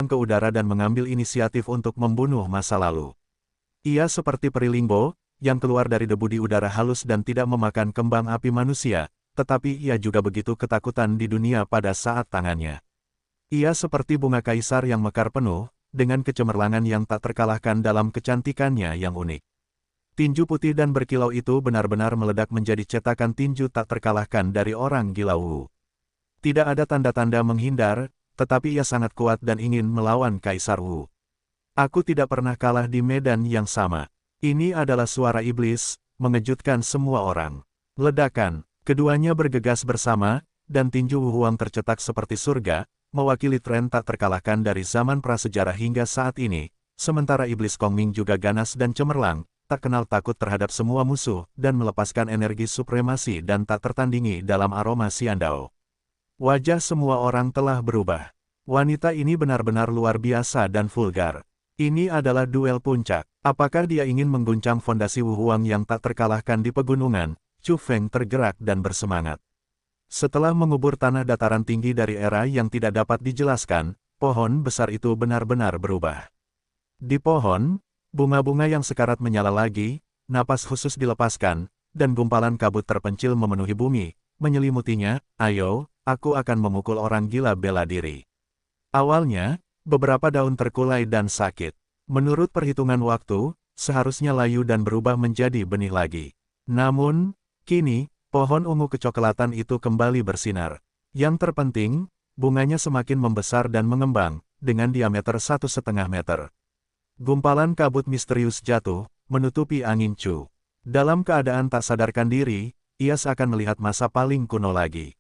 ke udara dan mengambil inisiatif untuk membunuh masa lalu. Ia seperti peri limbo, yang keluar dari debu di udara halus dan tidak memakan kembang api manusia, tetapi ia juga begitu ketakutan di dunia pada saat tangannya. Ia seperti bunga kaisar yang mekar penuh, dengan kecemerlangan yang tak terkalahkan dalam kecantikannya yang unik. Tinju putih dan berkilau itu benar-benar meledak menjadi cetakan tinju tak terkalahkan dari orang gila Wu. Tidak ada tanda-tanda menghindar, tetapi ia sangat kuat dan ingin melawan Kaisar Wu. Aku tidak pernah kalah di medan yang sama. Ini adalah suara iblis, mengejutkan semua orang. Ledakan, keduanya bergegas bersama, dan tinju Wu Huang tercetak seperti surga, mewakili tren tak terkalahkan dari zaman prasejarah hingga saat ini, sementara iblis Kongming juga ganas dan cemerlang, tak kenal takut terhadap semua musuh, dan melepaskan energi supremasi dan tak tertandingi dalam aroma Xiandao. Wajah semua orang telah berubah. Wanita ini benar-benar luar biasa dan vulgar. Ini adalah duel puncak. Apakah dia ingin mengguncang fondasi Wu Huang yang tak terkalahkan di pegunungan? Chu Feng tergerak dan bersemangat. Setelah mengubur tanah dataran tinggi dari era yang tidak dapat dijelaskan, pohon besar itu benar-benar berubah. Di pohon, bunga-bunga yang sekarat menyala lagi, napas khusus dilepaskan, dan gumpalan kabut terpencil memenuhi bumi, menyelimutinya. Ayo, aku akan memukul orang gila bela diri. Awalnya, beberapa daun terkulai dan sakit. Menurut perhitungan waktu, seharusnya layu dan berubah menjadi benih lagi. Namun, kini, pohon ungu kecoklatan itu kembali bersinar. Yang terpenting, bunganya semakin membesar dan mengembang, dengan diameter 1,5 meter. Gumpalan kabut misterius jatuh, menutupi angin Chu. Dalam keadaan tak sadarkan diri, ia seakan melihat masa paling kuno lagi.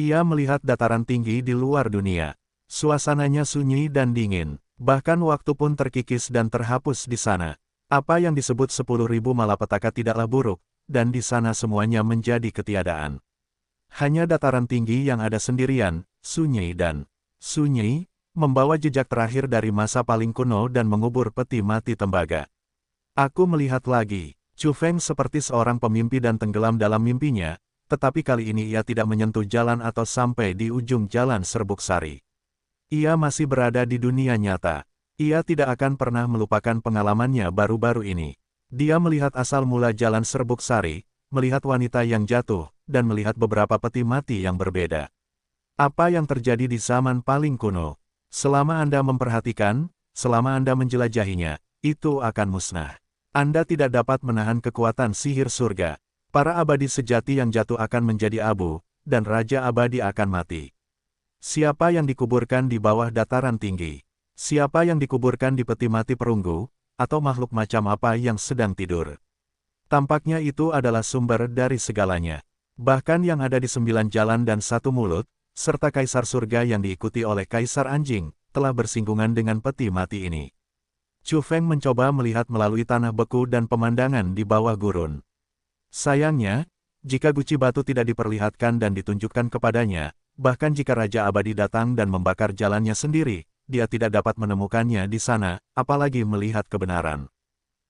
Ia melihat dataran tinggi di luar dunia. Suasananya sunyi dan dingin, bahkan waktu pun terkikis dan terhapus di sana. Apa yang disebut 10.000 malapetaka tidaklah buruk, dan di sana semuanya menjadi ketiadaan. Hanya dataran tinggi yang ada sendirian, sunyi dan sunyi, membawa jejak terakhir dari masa paling kuno dan mengubur peti mati tembaga. Aku melihat lagi, Chu Feng seperti seorang pemimpi dan tenggelam dalam mimpinya, tetapi kali ini ia tidak menyentuh jalan atau sampai di ujung jalan Serbuk Sari. Ia masih berada di dunia nyata. Ia tidak akan pernah melupakan pengalamannya baru-baru ini. Dia melihat asal mula jalan Serbuk Sari, melihat wanita yang jatuh, dan melihat beberapa peti mati yang berbeda. Apa yang terjadi di zaman paling kuno? Selama Anda memperhatikan, selama Anda menjelajahinya, itu akan musnah. Anda tidak dapat menahan kekuatan sihir surga. Para abadi sejati yang jatuh akan menjadi abu, dan Raja Abadi akan mati. Siapa yang dikuburkan di bawah dataran tinggi? Siapa yang dikuburkan di peti mati perunggu, atau makhluk macam apa yang sedang tidur? Tampaknya itu adalah sumber dari segalanya. Bahkan yang ada di 9 jalan dan 1 mulut, serta Kaisar Surga yang diikuti oleh Kaisar Anjing, telah bersinggungan dengan peti mati ini. Chu Feng mencoba melihat melalui tanah beku dan pemandangan di bawah gurun. Sayangnya, jika guci batu tidak diperlihatkan dan ditunjukkan kepadanya, bahkan jika Raja Abadi datang dan membakar jalannya sendiri, dia tidak dapat menemukannya di sana, apalagi melihat kebenaran.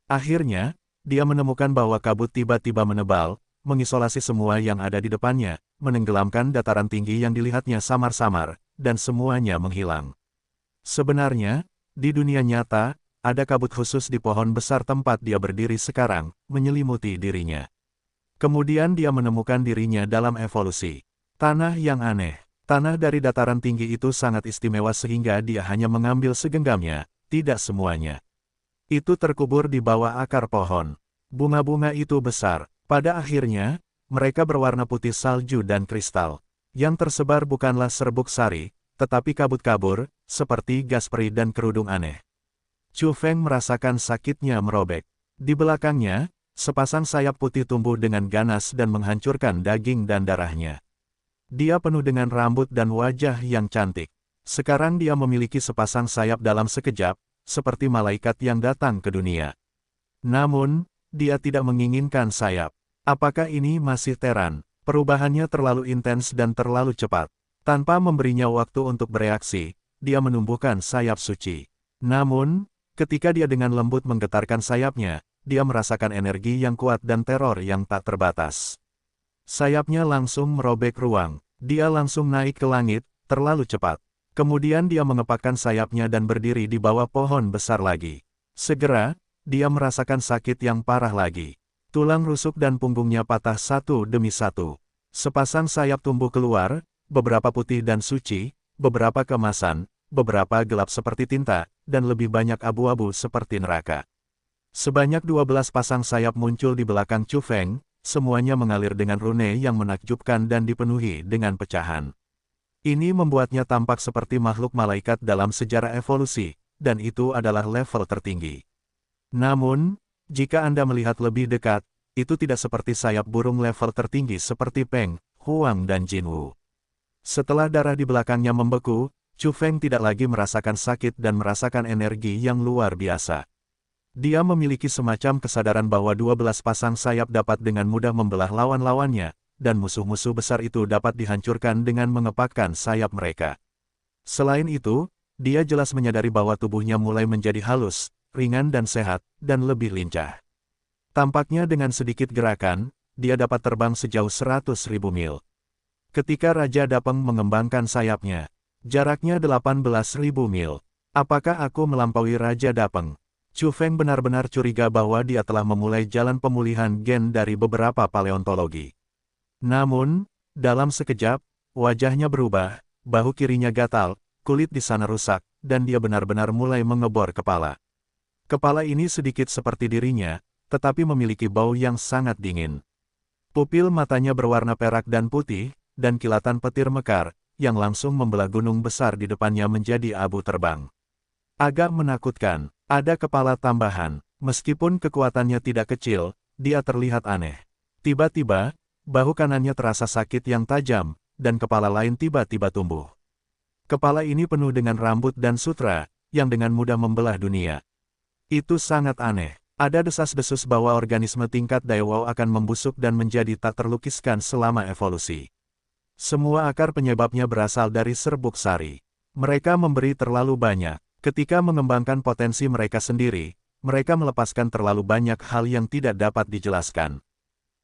Akhirnya, dia menemukan bahwa kabut tiba-tiba menebal, mengisolasi semua yang ada di depannya, menenggelamkan dataran tinggi yang dilihatnya samar-samar, dan semuanya menghilang. Sebenarnya, di dunia nyata, ada kabut khusus di pohon besar tempat dia berdiri sekarang, menyelimuti dirinya. Kemudian dia menemukan dirinya dalam evolusi. Tanah yang aneh. Tanah dari dataran tinggi itu sangat istimewa sehingga dia hanya mengambil segenggamnya, tidak semuanya. Itu terkubur di bawah akar pohon. Bunga-bunga itu besar. Pada akhirnya, mereka berwarna putih salju dan kristal. Yang tersebar bukanlah serbuk sari, tetapi kabut-kabur, seperti gas peri dan kerudung aneh. Chu Feng merasakan sakitnya merobek. Di belakangnya, sepasang sayap putih tumbuh dengan ganas dan menghancurkan daging dan darahnya. Dia penuh dengan rambut dan wajah yang cantik. Sekarang dia memiliki sepasang sayap dalam sekejap, seperti malaikat yang datang ke dunia. Namun, dia tidak menginginkan sayap. Apakah ini masih Teran? Perubahannya terlalu intens dan terlalu cepat. Tanpa memberinya waktu untuk bereaksi, dia menumbuhkan sayap suci. Namun, ketika dia dengan lembut menggetarkan sayapnya, dia merasakan energi yang kuat dan teror yang tak terbatas. Sayapnya langsung merobek ruang. Dia langsung naik ke langit, terlalu cepat. Kemudian dia mengepakkan sayapnya dan berdiri di bawah pohon besar lagi. Segera, dia merasakan sakit yang parah lagi. Tulang rusuk dan punggungnya patah satu demi satu. Sepasang sayap tumbuh keluar, beberapa putih dan suci, beberapa kemasan, beberapa gelap seperti tinta, dan lebih banyak abu-abu seperti neraka. Sebanyak 12 pasang sayap muncul di belakang Chu Feng, semuanya mengalir dengan rune yang menakjubkan dan dipenuhi dengan pecahan. Ini membuatnya tampak seperti makhluk malaikat dalam sejarah evolusi, dan itu adalah level tertinggi. Namun, jika Anda melihat lebih dekat, itu tidak seperti sayap burung level tertinggi seperti Peng, Huang dan Jinwu. Setelah darah di belakangnya membeku, Chu Feng tidak lagi merasakan sakit dan merasakan energi yang luar biasa. Dia memiliki semacam kesadaran bahwa 12 pasang sayap dapat dengan mudah membelah lawan-lawannya, dan musuh-musuh besar itu dapat dihancurkan dengan mengepakkan sayap mereka. Selain itu, dia jelas menyadari bahwa tubuhnya mulai menjadi halus, ringan dan sehat, dan lebih lincah. Tampaknya dengan sedikit gerakan, dia dapat terbang sejauh 100.000 mil. Ketika Raja Dapeng mengembangkan sayapnya, jaraknya 18.000 mil. Apakah aku melampaui Raja Dapeng? Chu Feng benar-benar curiga bahwa dia telah memulai jalan pemulihan gen dari beberapa paleontologi. Namun, dalam sekejap, wajahnya berubah, bahu kirinya gatal, kulit di sana rusak, dan dia benar-benar mulai mengebor kepala. Kepala ini sedikit seperti dirinya, tetapi memiliki bau yang sangat dingin. Pupil matanya berwarna perak dan putih, dan kilatan petir mekar, yang langsung membelah gunung besar di depannya menjadi abu terbang. Agak menakutkan, ada kepala tambahan, meskipun kekuatannya tidak kecil, dia terlihat aneh. Tiba-tiba, bahu kanannya terasa sakit yang tajam, dan kepala lain tiba-tiba tumbuh. Kepala ini penuh dengan rambut dan sutra, yang dengan mudah membelah dunia. Itu sangat aneh. Ada desas-desus bahwa organisme tingkat Daewoo akan membusuk dan menjadi tak terlukiskan selama evolusi. Semua akar penyebabnya berasal dari serbuk sari. Mereka memberi terlalu banyak. Ketika mengembangkan potensi mereka sendiri, mereka melepaskan terlalu banyak hal yang tidak dapat dijelaskan.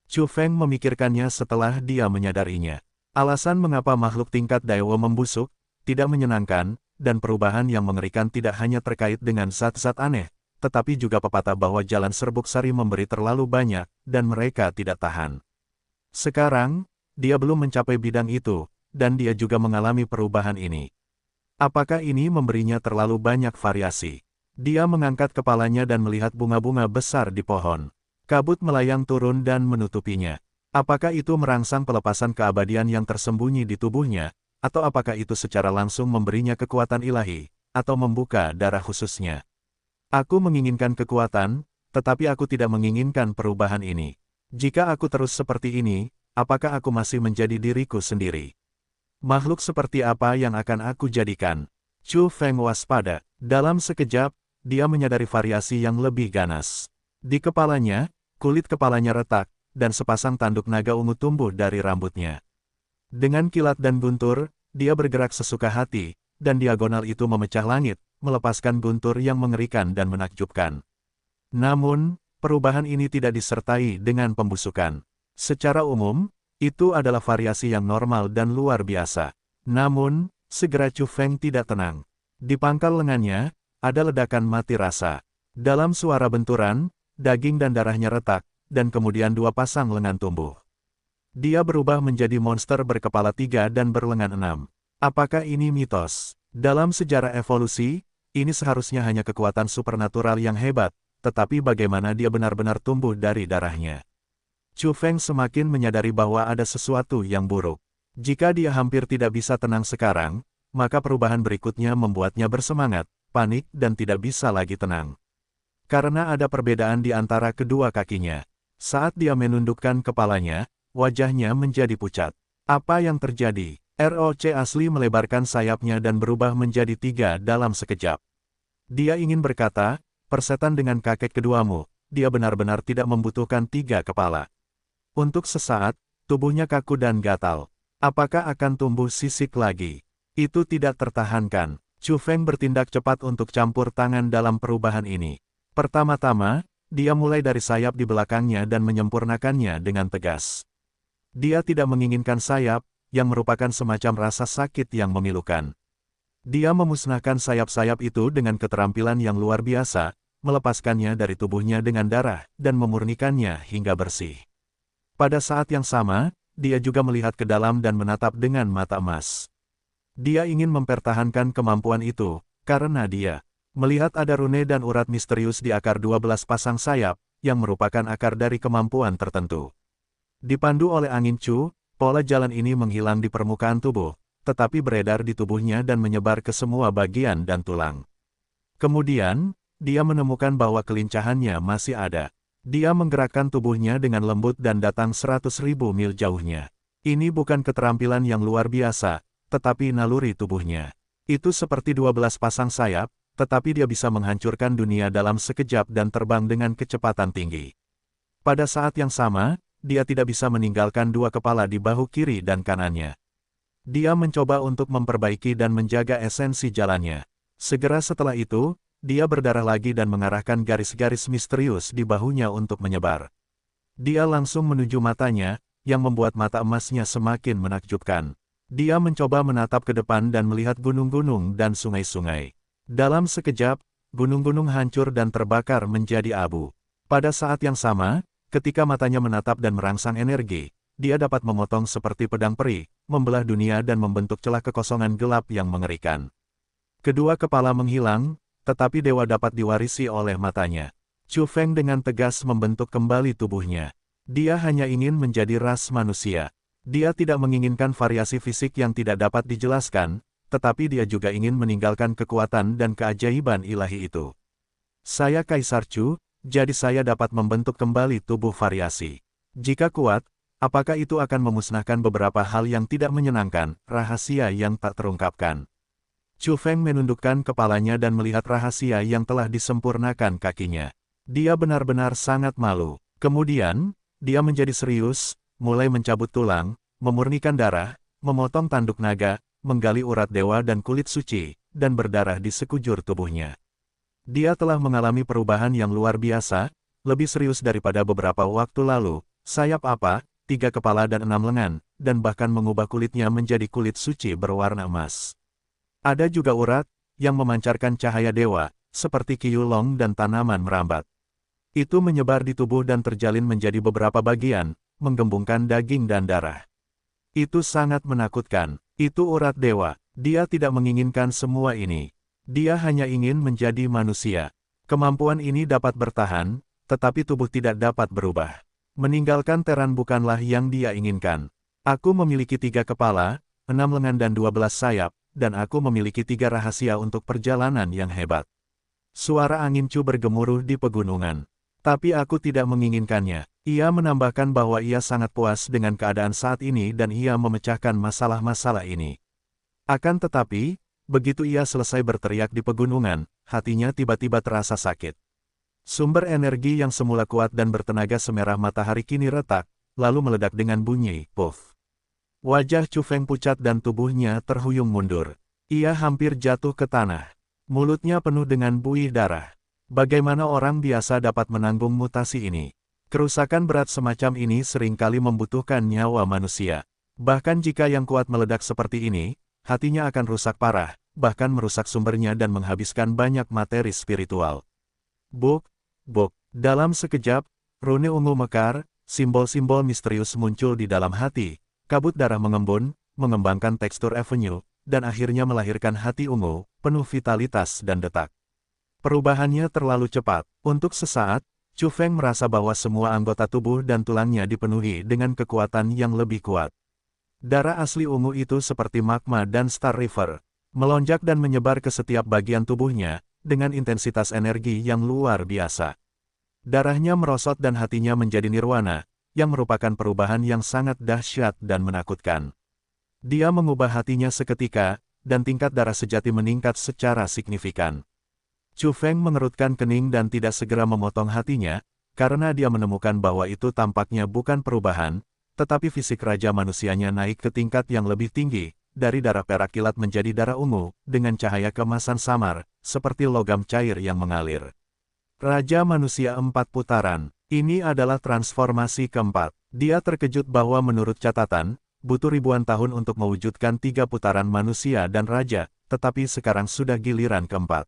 Chu Feng memikirkannya setelah dia menyadarinya. Alasan mengapa makhluk tingkat Daewoo membusuk, tidak menyenangkan, dan perubahan yang mengerikan tidak hanya terkait dengan zat-zat aneh, tetapi juga pepatah bahwa jalan serbuk sari memberi terlalu banyak, dan mereka tidak tahan. Sekarang, dia belum mencapai bidang itu, dan dia juga mengalami perubahan ini. Apakah ini memberinya terlalu banyak variasi? Dia mengangkat kepalanya dan melihat bunga-bunga besar di pohon. Kabut melayang turun dan menutupinya. Apakah itu merangsang pelepasan keabadian yang tersembunyi di tubuhnya, atau apakah itu secara langsung memberinya kekuatan ilahi, atau membuka darah khususnya? Aku menginginkan kekuatan, tetapi aku tidak menginginkan perubahan ini. Jika aku terus seperti ini, apakah aku masih menjadi diriku sendiri? Makhluk seperti apa yang akan aku jadikan? Chu Feng waspada. Dalam sekejap, dia menyadari variasi yang lebih ganas. Di kepalanya, kulit kepalanya retak, dan sepasang tanduk naga ungu tumbuh dari rambutnya. Dengan kilat dan guntur, dia bergerak sesuka hati, dan diagonal itu memecah langit, melepaskan guntur yang mengerikan dan menakjubkan. Namun, perubahan ini tidak disertai dengan pembusukan. Secara umum, itu adalah variasi yang normal dan luar biasa. Namun, segera Chu Feng tidak tenang. Di pangkal lengannya, ada ledakan mati rasa. Dalam suara benturan, daging dan darahnya retak, dan kemudian 2 pasang lengan tumbuh. Dia berubah menjadi monster berkepala 3 dan berlengan 6. Apakah ini mitos? Dalam sejarah evolusi, ini seharusnya hanya kekuatan supernatural yang hebat, tetapi bagaimana dia benar-benar tumbuh dari darahnya? Chu Feng semakin menyadari bahwa ada sesuatu yang buruk. Jika dia hampir tidak bisa tenang sekarang, maka perubahan berikutnya membuatnya bersemangat, panik dan tidak bisa lagi tenang. Karena ada perbedaan di antara kedua kakinya. Saat dia menundukkan kepalanya, wajahnya menjadi pucat. Apa yang terjadi? ROC asli melebarkan sayapnya dan berubah menjadi 3 dalam sekejap. Dia ingin berkata, persetan dengan kakek keduamu, dia benar-benar tidak membutuhkan 3 kepala. Untuk sesaat, tubuhnya kaku dan gatal. Apakah akan tumbuh sisik lagi? Itu tidak tertahankan. Chu Feng bertindak cepat untuk campur tangan dalam perubahan ini. Pertama-tama, dia mulai dari sayap di belakangnya dan menyempurnakannya dengan tegas. Dia tidak menginginkan sayap, yang merupakan semacam rasa sakit yang memilukan. Dia memusnahkan sayap-sayap itu dengan keterampilan yang luar biasa, melepaskannya dari tubuhnya dengan darah, dan memurnikannya hingga bersih. Pada saat yang sama, dia juga melihat ke dalam dan menatap dengan mata emas. Dia ingin mempertahankan kemampuan itu, karena dia melihat ada rune dan urat misterius di akar 12 pasang sayap, yang merupakan akar dari kemampuan tertentu. Dipandu oleh angin Chu, pola jalan ini menghilang di permukaan tubuh, tetapi beredar di tubuhnya dan menyebar ke semua bagian dan tulang. Kemudian, dia menemukan bahwa kelincahannya masih ada. Dia menggerakkan tubuhnya dengan lembut dan datang 100.000 mil jauhnya. Ini bukan keterampilan yang luar biasa, tetapi naluri tubuhnya. Itu seperti 12 pasang sayap, tetapi dia bisa menghancurkan dunia dalam sekejap dan terbang dengan kecepatan tinggi. Pada saat yang sama, dia tidak bisa meninggalkan dua kepala di bahu kiri dan kanannya. Dia mencoba untuk memperbaiki dan menjaga esensi jalannya. Segera setelah itu, dia berdarah lagi dan mengarahkan garis-garis misterius di bahunya untuk menyebar. Dia langsung menuju matanya, yang membuat mata emasnya semakin menakjubkan. Dia mencoba menatap ke depan dan melihat gunung-gunung dan sungai-sungai. Dalam sekejap, gunung-gunung hancur dan terbakar menjadi abu. Pada saat yang sama, ketika matanya menatap dan merangsang energi, dia dapat memotong seperti pedang peri, membelah dunia dan membentuk celah kekosongan gelap yang mengerikan. Kedua kepala menghilang, tetapi dewa dapat diwarisi oleh matanya. Chu Feng dengan tegas membentuk kembali tubuhnya. Dia hanya ingin menjadi ras manusia. Dia tidak menginginkan variasi fisik yang tidak dapat dijelaskan, tetapi dia juga ingin meninggalkan kekuatan dan keajaiban ilahi itu. Saya Kaisar Chu, jadi saya dapat membentuk kembali tubuh variasi. Jika kuat, apakah itu akan memusnahkan beberapa hal yang tidak menyenangkan, rahasia yang tak terungkapkan? Chu Feng menundukkan kepalanya dan melihat rahasia yang telah disempurnakan kakinya. Dia benar-benar sangat malu. Kemudian, dia menjadi serius, mulai mencabut tulang, memurnikan darah, memotong tanduk naga, menggali urat dewa dan kulit suci, dan berdarah di sekujur tubuhnya. Dia telah mengalami perubahan yang luar biasa, lebih serius daripada beberapa waktu lalu. Sayap apa, 3 kepala dan 6 lengan, dan bahkan mengubah kulitnya menjadi kulit suci berwarna emas. Ada juga urat, yang memancarkan cahaya dewa, seperti Qiyulong dan tanaman merambat. Itu menyebar di tubuh dan terjalin menjadi beberapa bagian, menggembungkan daging dan darah. Itu sangat menakutkan. Itu urat dewa. Dia tidak menginginkan semua ini. Dia hanya ingin menjadi manusia. Kemampuan ini dapat bertahan, tetapi tubuh tidak dapat berubah. Meninggalkan Teran bukanlah yang dia inginkan. Aku memiliki 3 kepala, 6 lengan dan 12 sayap, dan aku memiliki 3 rahasia untuk perjalanan yang hebat. Suara angin Chu bergemuruh di pegunungan. Tapi aku tidak menginginkannya. Ia menambahkan bahwa ia sangat puas dengan keadaan saat ini dan ia memecahkan masalah-masalah ini. Akan tetapi, begitu ia selesai berteriak di pegunungan, hatinya tiba-tiba terasa sakit. Sumber energi yang semula kuat dan bertenaga semerah matahari kini retak, lalu meledak dengan bunyi, puff. Wajah Chu Feng pucat dan tubuhnya terhuyung mundur. Ia hampir jatuh ke tanah. Mulutnya penuh dengan buih darah. Bagaimana orang biasa dapat menanggung mutasi ini? Kerusakan berat semacam ini seringkali membutuhkan nyawa manusia. Bahkan jika yang kuat meledak seperti ini, hatinya akan rusak parah, bahkan merusak sumbernya dan menghabiskan banyak materi spiritual. Buk. Dalam sekejap, rune ungu mekar, simbol-simbol misterius muncul di dalam hati, kabut darah mengembun, mengembangkan tekstur avenue, dan akhirnya melahirkan hati ungu, penuh vitalitas dan detak. Perubahannya terlalu cepat. Untuk sesaat, Chu Feng merasa bahwa semua anggota tubuh dan tulangnya dipenuhi dengan kekuatan yang lebih kuat. Darah asli ungu itu seperti magma dan Star River, melonjak dan menyebar ke setiap bagian tubuhnya, dengan intensitas energi yang luar biasa. Darahnya merosot dan hatinya menjadi nirwana, yang merupakan perubahan yang sangat dahsyat dan menakutkan. Dia mengubah hatinya seketika, dan tingkat darah sejati meningkat secara signifikan. Chu Feng mengerutkan kening dan tidak segera memotong hatinya, karena dia menemukan bahwa itu tampaknya bukan perubahan, tetapi fisik raja manusianya naik ke tingkat yang lebih tinggi, dari darah perak kilat menjadi darah ungu, dengan cahaya kemasan samar, seperti logam cair yang mengalir. Raja manusia 4 putaran. Ini adalah transformasi keempat. Dia terkejut bahwa menurut catatan, butuh ribuan tahun untuk mewujudkan 3 putaran manusia dan raja, tetapi sekarang sudah giliran keempat.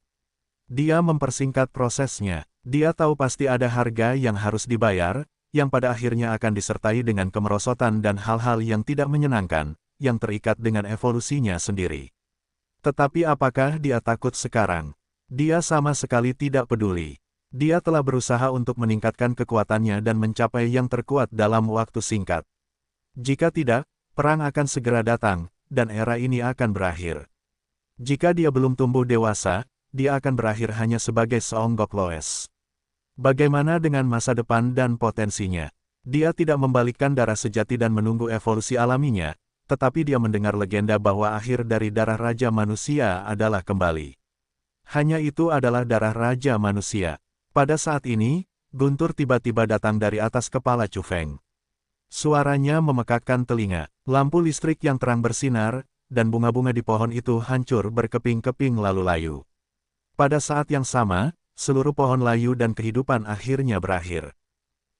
Dia mempersingkat prosesnya. Dia tahu pasti ada harga yang harus dibayar, yang pada akhirnya akan disertai dengan kemerosotan dan hal-hal yang tidak menyenangkan, yang terikat dengan evolusinya sendiri. Tetapi apakah dia takut sekarang? Dia sama sekali tidak peduli. Dia telah berusaha untuk meningkatkan kekuatannya dan mencapai yang terkuat dalam waktu singkat. Jika tidak, perang akan segera datang, dan era ini akan berakhir. Jika dia belum tumbuh dewasa, dia akan berakhir hanya sebagai seonggok loes. Bagaimana dengan masa depan dan potensinya? Dia tidak membalikkan darah sejati dan menunggu evolusi alaminya, tetapi dia mendengar legenda bahwa akhir dari darah Raja Manusia adalah kembali. Hanya itu adalah darah Raja Manusia. Pada saat ini, guntur tiba-tiba datang dari atas kepala Chu Feng. Suaranya memekakkan telinga, lampu listrik yang terang bersinar, dan bunga-bunga di pohon itu hancur berkeping-keping lalu layu. Pada saat yang sama, seluruh pohon layu dan kehidupan akhirnya berakhir.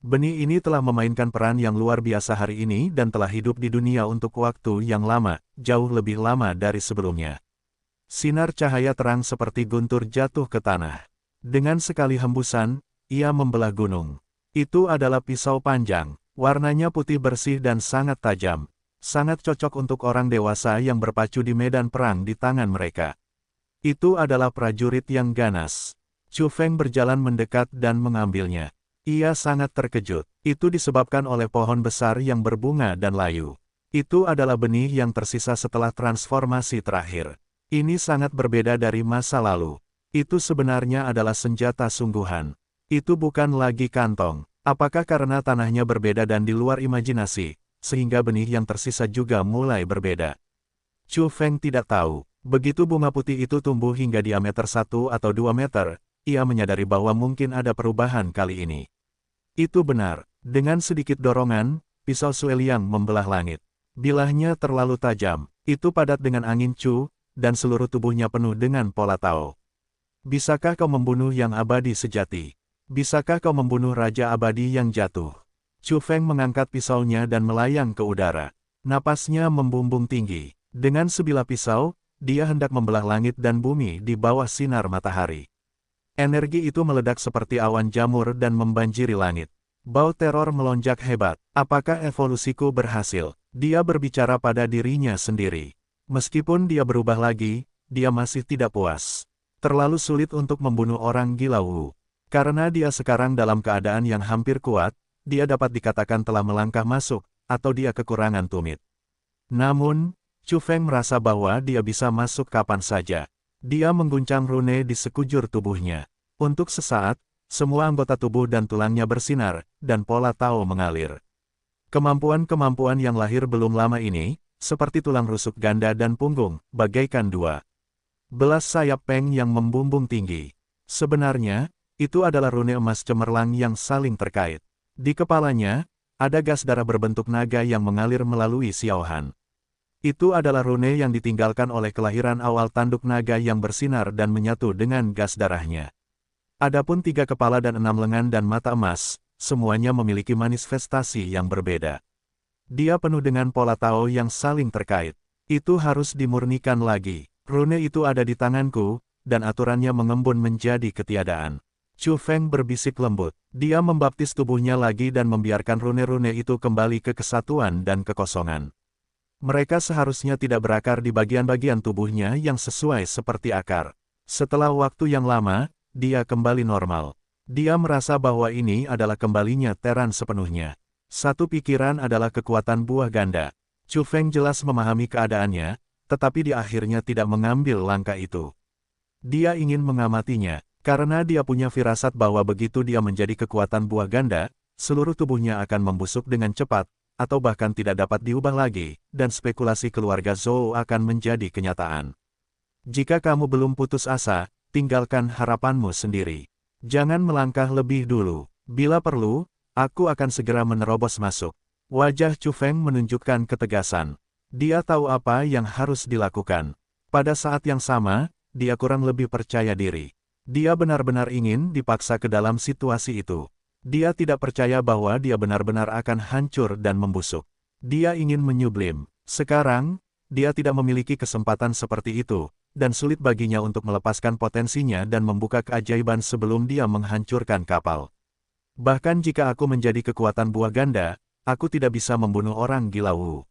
Benih ini telah memainkan peran yang luar biasa hari ini dan telah hidup di dunia untuk waktu yang lama, jauh lebih lama dari sebelumnya. Sinar cahaya terang seperti guntur jatuh ke tanah. Dengan sekali hembusan, ia membelah gunung. Itu adalah pisau panjang, warnanya putih bersih dan sangat tajam. Sangat cocok untuk orang dewasa yang berpacu di medan perang di tangan mereka. Itu adalah prajurit yang ganas. Chu Feng berjalan mendekat dan mengambilnya. Ia sangat terkejut. Itu disebabkan oleh pohon besar yang berbunga dan layu. Itu adalah benih yang tersisa setelah transformasi terakhir. Ini sangat berbeda dari masa lalu. Itu sebenarnya adalah senjata sungguhan. Itu bukan lagi kantong. Apakah karena tanahnya berbeda dan di luar imajinasi, sehingga benih yang tersisa juga mulai berbeda? Chu Feng tidak tahu. Begitu bunga putih itu tumbuh hingga diameter 1 atau 2 meter, ia menyadari bahwa mungkin ada perubahan kali ini. Itu benar. Dengan sedikit dorongan, pisau Sue Liang membelah langit. Bilahnya terlalu tajam. Itu padat dengan angin Chu, dan seluruh tubuhnya penuh dengan pola Tao. Bisakah kau membunuh yang abadi sejati? Bisakah kau membunuh Raja Abadi yang jatuh? Chu Feng mengangkat pisaunya dan melayang ke udara. Napasnya membumbung tinggi. Dengan sebilah pisau, dia hendak membelah langit dan bumi di bawah sinar matahari. Energi itu meledak seperti awan jamur dan membanjiri langit. Bau teror melonjak hebat. Apakah evolusiku berhasil? Dia berbicara pada dirinya sendiri. Meskipun dia berubah lagi, dia masih tidak puas. Terlalu sulit untuk membunuh orang gila Wu. Karena dia sekarang dalam keadaan yang hampir kuat, dia dapat dikatakan telah melangkah masuk, atau dia kekurangan tumit. Namun, Chu Feng merasa bahwa dia bisa masuk kapan saja. Dia mengguncang rune di sekujur tubuhnya. Untuk sesaat, semua anggota tubuh dan tulangnya bersinar, dan pola Tao mengalir. Kemampuan-kemampuan yang lahir belum lama ini, seperti tulang rusuk ganda dan punggung, bagaikan dua belas sayap peng yang membumbung tinggi. Sebenarnya, itu adalah rune emas cemerlang yang saling terkait. Di kepalanya, ada gas darah berbentuk naga yang mengalir melalui Xiaohan. Itu adalah rune yang ditinggalkan oleh kelahiran awal tanduk naga yang bersinar dan menyatu dengan gas darahnya. Adapun 3 kepala dan 6 lengan dan mata emas, semuanya memiliki manifestasi yang berbeda. Dia penuh dengan pola Tao yang saling terkait. Itu harus dimurnikan lagi. Rune itu ada di tanganku, dan aturannya mengembun menjadi ketiadaan. Chu Feng berbisik lembut. Dia membaptis tubuhnya lagi dan membiarkan rune-rune itu kembali ke kesatuan dan kekosongan. Mereka seharusnya tidak berakar di bagian-bagian tubuhnya yang sesuai seperti akar. Setelah waktu yang lama, dia kembali normal. Dia merasa bahwa ini adalah kembalinya Teran sepenuhnya. Satu pikiran adalah kekuatan buah ganda. Chu Feng jelas memahami keadaannya, tetapi di akhirnya tidak mengambil langkah itu. Dia ingin mengamatinya, karena dia punya firasat bahwa begitu dia menjadi kekuatan buah ganda, seluruh tubuhnya akan membusuk dengan cepat, atau bahkan tidak dapat diubah lagi, dan spekulasi keluarga Zhou akan menjadi kenyataan. Jika kamu belum putus asa, tinggalkan harapanmu sendiri. Jangan melangkah lebih dulu. Bila perlu, aku akan segera menerobos masuk. Wajah Chu Feng menunjukkan ketegasan. Dia tahu apa yang harus dilakukan. Pada saat yang sama, dia kurang lebih percaya diri. Dia benar-benar ingin dipaksa ke dalam situasi itu. Dia tidak percaya bahwa dia benar-benar akan hancur dan membusuk. Dia ingin menyublim. Sekarang, dia tidak memiliki kesempatan seperti itu, dan sulit baginya untuk melepaskan potensinya dan membuka keajaiban sebelum dia menghancurkan kapal. Bahkan jika aku menjadi kekuatan buah ganda, aku tidak bisa membunuh orang gila Wu.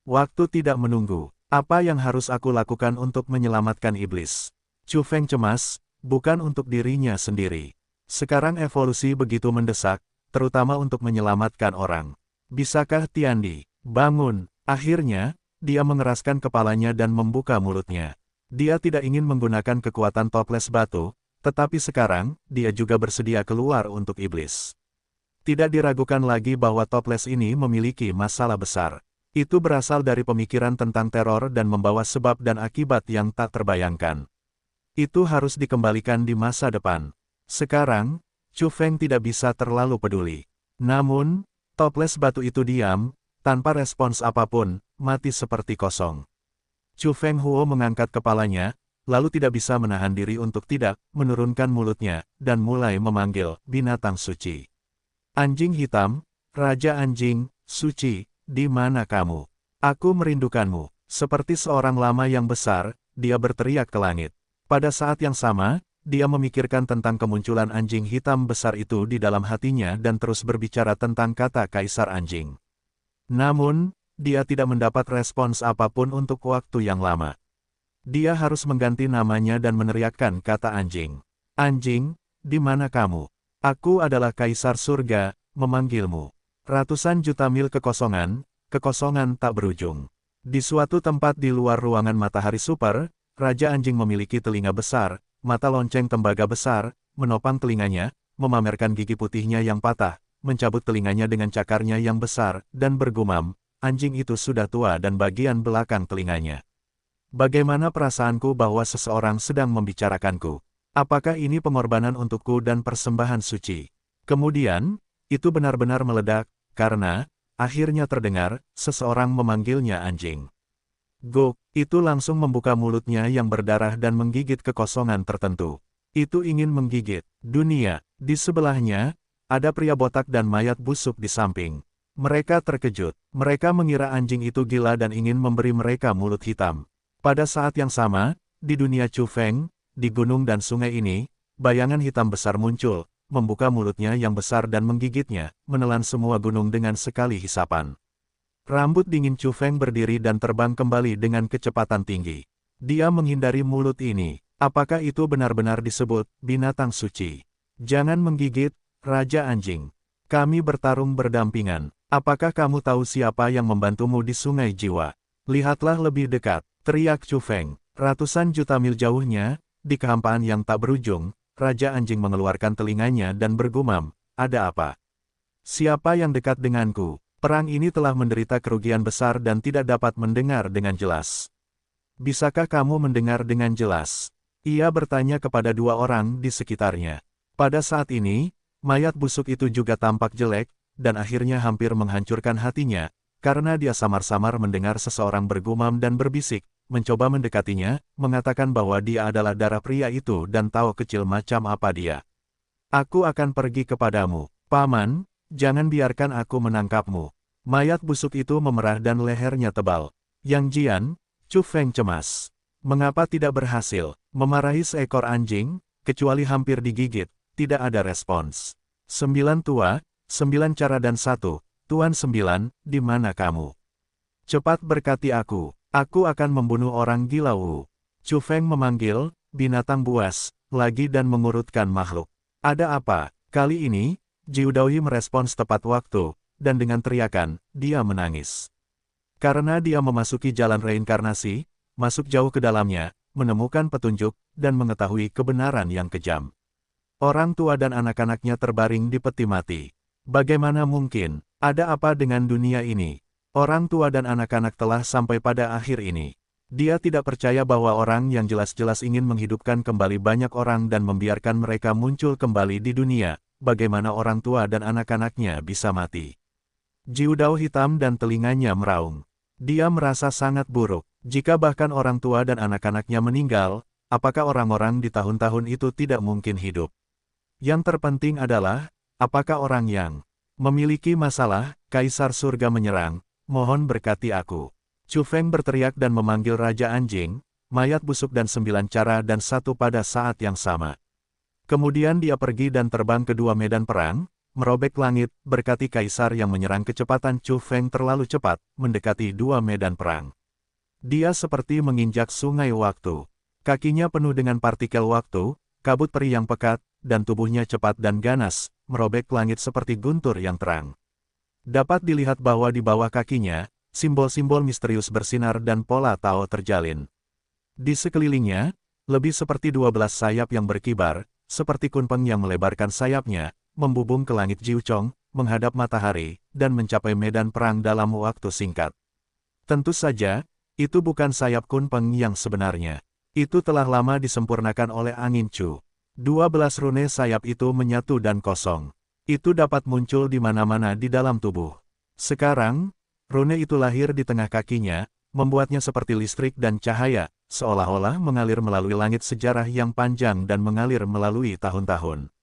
Waktu tidak menunggu. Apa yang harus aku lakukan untuk menyelamatkan iblis? Chu Feng cemas, bukan untuk dirinya sendiri. Sekarang evolusi begitu mendesak, terutama untuk menyelamatkan orang. Bisakah Tiandi bangun? Akhirnya, dia mengeraskan kepalanya dan membuka mulutnya. Dia tidak ingin menggunakan kekuatan toples batu, tetapi sekarang, dia juga bersedia keluar untuk iblis. Tidak diragukan lagi bahwa toples ini memiliki masalah besar. Itu berasal dari pemikiran tentang teror dan membawa sebab dan akibat yang tak terbayangkan. Itu harus dikembalikan di masa depan. Sekarang, Chu Feng tidak bisa terlalu peduli. Namun, toples batu itu diam, tanpa respons apapun, mati seperti kosong. Chu Feng Huo mengangkat kepalanya, lalu tidak bisa menahan diri untuk tidak menurunkan mulutnya, dan mulai memanggil binatang suci. Anjing hitam, Raja Anjing, Suci, di mana kamu? Aku merindukanmu. Seperti seorang lama yang besar, dia berteriak ke langit. Pada saat yang sama, dia memikirkan tentang kemunculan anjing hitam besar itu di dalam hatinya dan terus berbicara tentang kata Kaisar Anjing. Namun, dia tidak mendapat respons apapun untuk waktu yang lama. Dia harus mengganti namanya dan meneriakkan kata anjing. Anjing, di mana kamu? Aku adalah Kaisar Surga, memanggilmu. Ratusan juta mil kekosongan tak berujung. Di suatu tempat di luar ruangan matahari super, Raja Anjing memiliki telinga besar, mata lonceng tembaga besar, menopang telinganya, memamerkan gigi putihnya yang patah, mencabut telinganya dengan cakarnya yang besar, dan bergumam, anjing itu sudah tua dan bagian belakang telinganya. Bagaimana perasaanku bahwa seseorang sedang membicarakanku? Apakah ini pengorbanan untukku dan persembahan suci? Kemudian, itu benar-benar meledak, karena, akhirnya terdengar, seseorang memanggilnya anjing. Gok, itu langsung membuka mulutnya yang berdarah dan menggigit kekosongan tertentu. Itu ingin menggigit dunia. Di sebelahnya, ada pria botak dan mayat busuk di samping. Mereka terkejut. Mereka mengira anjing itu gila dan ingin memberi mereka mulut hitam. Pada saat yang sama, di dunia Chu Feng, di gunung dan sungai ini, bayangan hitam besar muncul, membuka mulutnya yang besar dan menggigitnya, menelan semua gunung dengan sekali hisapan. Rambut dingin Chu Feng berdiri dan terbang kembali dengan kecepatan tinggi. Dia menghindari mulut ini. Apakah itu benar-benar disebut binatang suci? Jangan menggigit, Raja Anjing. Kami bertarung berdampingan. Apakah kamu tahu siapa yang membantumu di Sungai Jiwa? Lihatlah lebih dekat, teriak Chu Feng. Ratusan juta mil jauhnya, di kehampaan yang tak berujung, Raja Anjing mengeluarkan telinganya dan bergumam, ada apa? Siapa yang dekat denganku? Perang ini telah menderita kerugian besar dan tidak dapat mendengar dengan jelas. Bisakah kamu mendengar dengan jelas? Ia bertanya kepada dua orang di sekitarnya. Pada saat ini, mayat busuk itu juga tampak jelek, dan akhirnya hampir menghancurkan hatinya, karena dia samar-samar mendengar seseorang bergumam dan berbisik, mencoba mendekatinya, mengatakan bahwa dia adalah darah pria itu dan tahu kecil macam apa dia. Aku akan pergi kepadamu, Paman, jangan biarkan aku menangkapmu. Mayat busuk itu memerah dan lehernya tebal. Yang Jian, Chu Feng cemas. Mengapa tidak berhasil memarahi seekor anjing, kecuali hampir digigit, tidak ada respons. 9 tua, 9 cara dan 1, Tuan 9, di mana kamu? Cepat berkati aku akan membunuh orang gila Wu. Chu Feng memanggil, binatang buas, lagi dan mengurutkan makhluk. Ada apa? Kali ini, Jiu Daoyi merespons tepat waktu, dan dengan teriakan, dia menangis. Karena dia memasuki jalan reinkarnasi, masuk jauh ke dalamnya, menemukan petunjuk, dan mengetahui kebenaran yang kejam. Orang tua dan anak-anaknya terbaring di peti mati. Bagaimana mungkin? Ada apa dengan dunia ini? Orang tua dan anak-anak telah sampai pada akhir ini. Dia tidak percaya bahwa orang yang jelas-jelas ingin menghidupkan kembali banyak orang dan membiarkan mereka muncul kembali di dunia, bagaimana orang tua dan anak-anaknya bisa mati. Jiu Dao hitam dan telinganya meraung. Dia merasa sangat buruk. Jika bahkan orang tua dan anak-anaknya meninggal, apakah orang-orang di tahun-tahun itu tidak mungkin hidup? Yang terpenting adalah, apakah orang yang memiliki masalah, Kaisar Surga menyerang, mohon berkati aku. Chu Feng berteriak dan memanggil Raja Anjing, mayat busuk dan 9 cara dan satu pada saat yang sama. Kemudian dia pergi dan terbang ke dua medan perang, merobek langit, berkati kaisar yang menyerang kecepatan Chu Feng terlalu cepat, mendekati dua medan perang. Dia seperti menginjak sungai waktu. Kakinya penuh dengan partikel waktu, kabut peri yang pekat, dan tubuhnya cepat dan ganas, merobek langit seperti guntur yang terang. Dapat dilihat bahwa di bawah kakinya, simbol-simbol misterius bersinar dan pola Tao terjalin. Di sekelilingnya, lebih seperti 12 sayap yang berkibar, seperti kunpeng yang melebarkan sayapnya, membubung ke langit Jiuchong, menghadap matahari, dan mencapai medan perang dalam waktu singkat. Tentu saja, itu bukan sayap kunpeng yang sebenarnya. Itu telah lama disempurnakan oleh angin Chu. 12 rune sayap itu menyatu dan kosong. Itu dapat muncul di mana-mana di dalam tubuh. Sekarang, rune itu lahir di tengah kakinya, membuatnya seperti listrik dan cahaya, seolah-olah mengalir melalui langit sejarah yang panjang dan mengalir melalui tahun-tahun.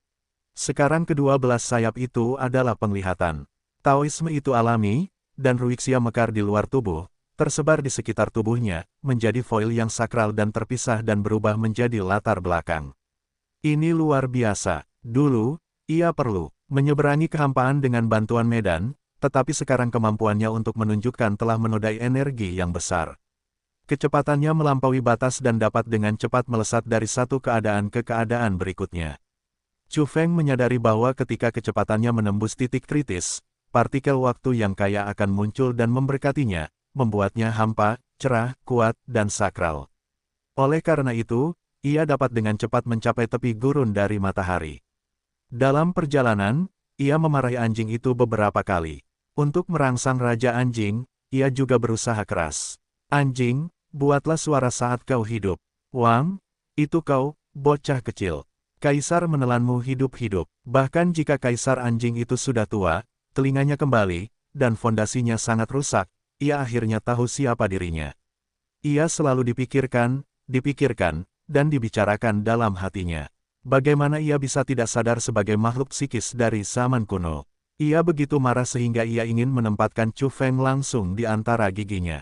Sekarang ke-12 sayap itu adalah penglihatan. Taoisme itu alami, dan Ruixia mekar di luar tubuh, tersebar di sekitar tubuhnya, menjadi foil yang sakral dan terpisah dan berubah menjadi latar belakang. Ini luar biasa. Dulu, ia perlu menyeberangi kehampaan dengan bantuan medan, tetapi sekarang kemampuannya untuk menunjukkan telah menodai energi yang besar. Kecepatannya melampaui batas dan dapat dengan cepat melesat dari satu keadaan ke keadaan berikutnya. Chu Feng menyadari bahwa ketika kecepatannya menembus titik kritis, partikel waktu yang kaya akan muncul dan memberkatinya, membuatnya hampa, cerah, kuat, dan sakral. Oleh karena itu, ia dapat dengan cepat mencapai tepi gurun dari matahari. Dalam perjalanan, ia memarahi anjing itu beberapa kali. Untuk merangsang Raja Anjing, ia juga berusaha keras. Anjing, buatlah suara saat kau hidup. Wang, itu kau, bocah kecil. Kaisar menelanmu hidup-hidup. Bahkan jika kaisar anjing itu sudah tua, telinganya kembali, dan fondasinya sangat rusak, ia akhirnya tahu siapa dirinya. Ia selalu dipikirkan, dan dibicarakan dalam hatinya. Bagaimana ia bisa tidak sadar sebagai makhluk psikis dari zaman kuno? Ia begitu marah sehingga ia ingin menempatkan Chu Feng langsung di antara giginya.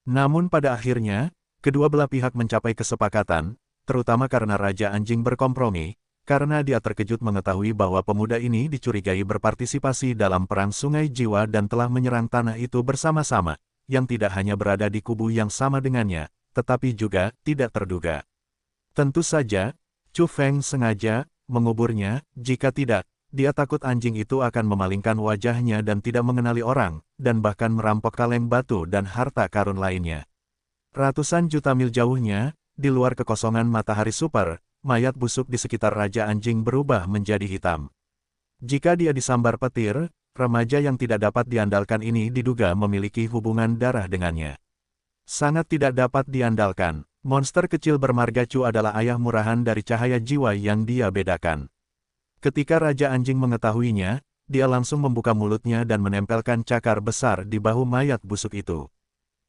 Namun pada akhirnya, kedua belah pihak mencapai kesepakatan, terutama karena Raja Anjing berkompromi, karena dia terkejut mengetahui bahwa pemuda ini dicurigai berpartisipasi dalam perang Sungai Jiwa dan telah menyerang tanah itu bersama-sama, yang tidak hanya berada di kubu yang sama dengannya, tetapi juga tidak terduga. Tentu saja, Chu Feng sengaja menguburnya, jika tidak, dia takut anjing itu akan memalingkan wajahnya dan tidak mengenali orang, dan bahkan merampok kaleng batu dan harta karun lainnya. Ratusan juta mil jauhnya, di luar kekosongan matahari super, mayat busuk di sekitar Raja Anjing berubah menjadi hitam. Jika dia disambar petir, remaja yang tidak dapat diandalkan ini diduga memiliki hubungan darah dengannya. Sangat tidak dapat diandalkan. Monster kecil bermarga Chu adalah ayah murahan dari cahaya jiwa yang dia bedakan. Ketika Raja Anjing mengetahuinya, dia langsung membuka mulutnya dan menempelkan cakar besar di bahu mayat busuk itu.